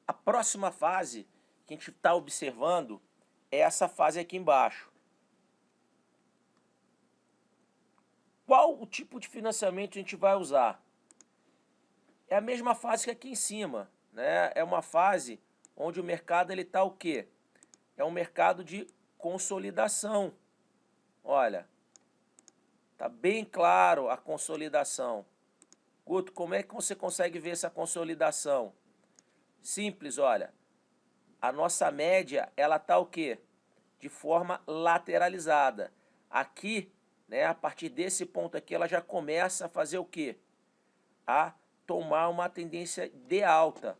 A próxima fase que a gente está observando é essa fase aqui embaixo. Qual o tipo de financiamento a gente vai usar? É a mesma fase que aqui em cima, né? É uma fase onde o mercado está o quê? É um mercado de consolidação. Olha, tá bem claro a consolidação. Guto, como é que você consegue ver essa consolidação? Simples, olha. A nossa média, ela tá o quê? De forma lateralizada. Aqui, né, a partir desse ponto aqui, ela já começa a fazer o quê? A tomar uma tendência de alta.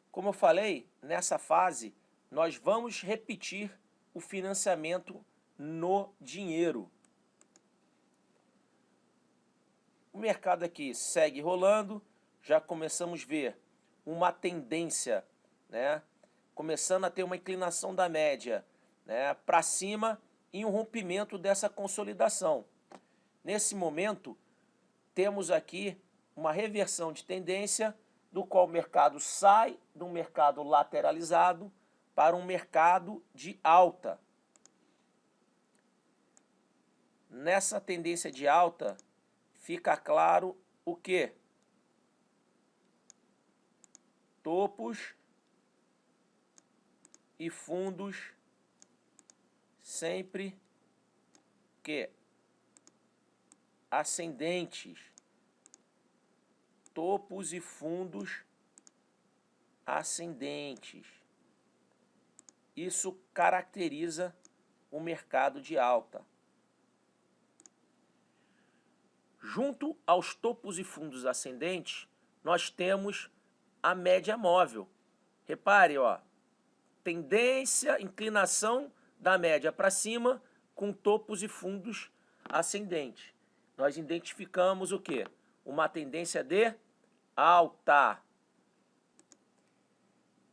Como eu falei, nessa fase, nós vamos repetir o financiamento no dinheiro. O mercado aqui segue rolando, já começamos a ver uma tendência, né, começando a ter uma inclinação da média, né, para cima e um rompimento dessa consolidação. Nesse momento, temos aqui uma reversão de tendência, do qual o mercado sai de um mercado lateralizado para um mercado de alta. Nessa tendência de alta, fica claro o quê? Topos e fundos sempre que ascendentes. Topos e fundos ascendentes. Isso caracteriza o mercado de alta. Junto aos topos e fundos ascendentes, nós temos a média móvel. Repare, ó, tendência, inclinação da média para cima com topos e fundos ascendentes. Nós identificamos o quê? Uma tendência de alta.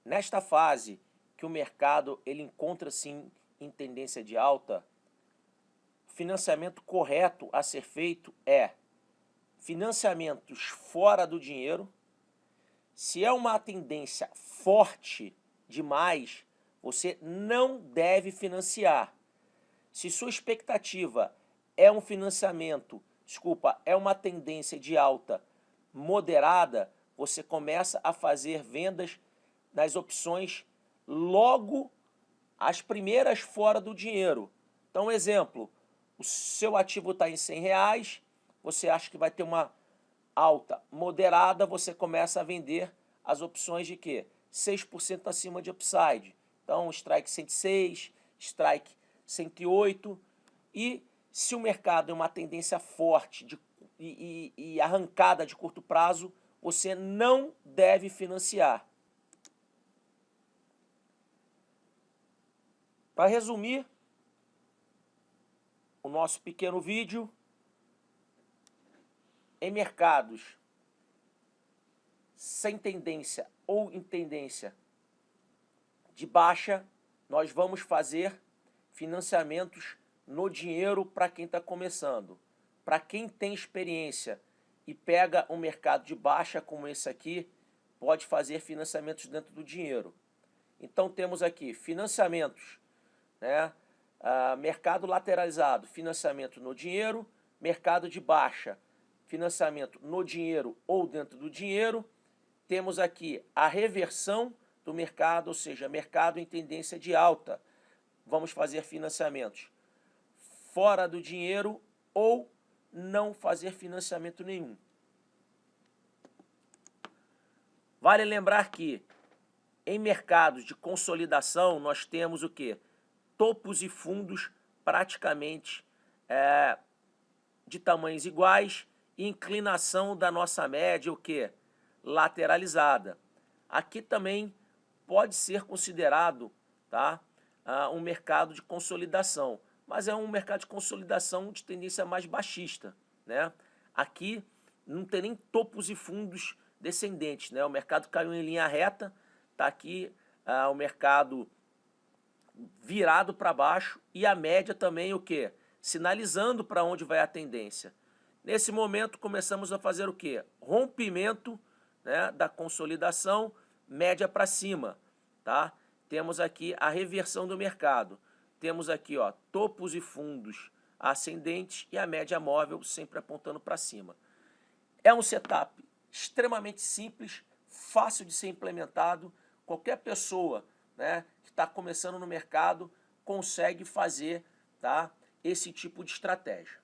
Nesta fase que o mercado ele encontra-se em tendência de alta, o financiamento correto a ser feito é financiamentos fora do dinheiro. Se é uma tendência forte demais, você não deve financiar. Se sua expectativa é um financiamento, é uma tendência de alta moderada, você começa a fazer vendas nas opções logo as primeiras fora do dinheiro. Então, exemplo, o seu ativo está em R$100, você acha que vai ter uma alta moderada, você começa a vender as opções de quê? 6% acima de upside. Então, strike 106, strike 108. E se o mercado é uma tendência forte e arrancada de curto prazo, você não deve financiar. Para resumir o nosso pequeno vídeo, em mercados sem tendência ou em tendência de baixa, nós vamos fazer financiamentos no dinheiro para quem está começando. Para quem tem experiência e pega um mercado de baixa como esse aqui, pode fazer financiamentos dentro do dinheiro. Então temos aqui financiamentos, né, mercado lateralizado, financiamento no dinheiro. Mercado de baixa, financiamento no dinheiro ou dentro do dinheiro. Temos aqui a reversão do mercado, ou seja, mercado em tendência de alta. Vamos fazer financiamentos fora do dinheiro ou não fazer financiamento nenhum. Vale lembrar que em mercados de consolidação nós temos o quê? Topos e fundos praticamente de tamanhos iguais e inclinação da nossa média o quê? Lateralizada. Aqui também pode ser considerado, tá, um mercado de consolidação, mas é um mercado de consolidação de tendência mais baixista, né? Aqui não tem nem topos e fundos descendentes, né? O mercado caiu em linha reta, tá aqui o mercado virado para baixo e a média também o quê? Sinalizando para onde vai a tendência. Nesse momento começamos a fazer o quê? Rompimento, né, da consolidação, média para cima, tá? Temos aqui a reversão do mercado. Temos aqui, ó, topos e fundos ascendentes e a média móvel sempre apontando para cima. É um setup extremamente simples, fácil de ser implementado. Qualquer pessoa, né, que está começando no mercado consegue fazer, tá, esse tipo de estratégia.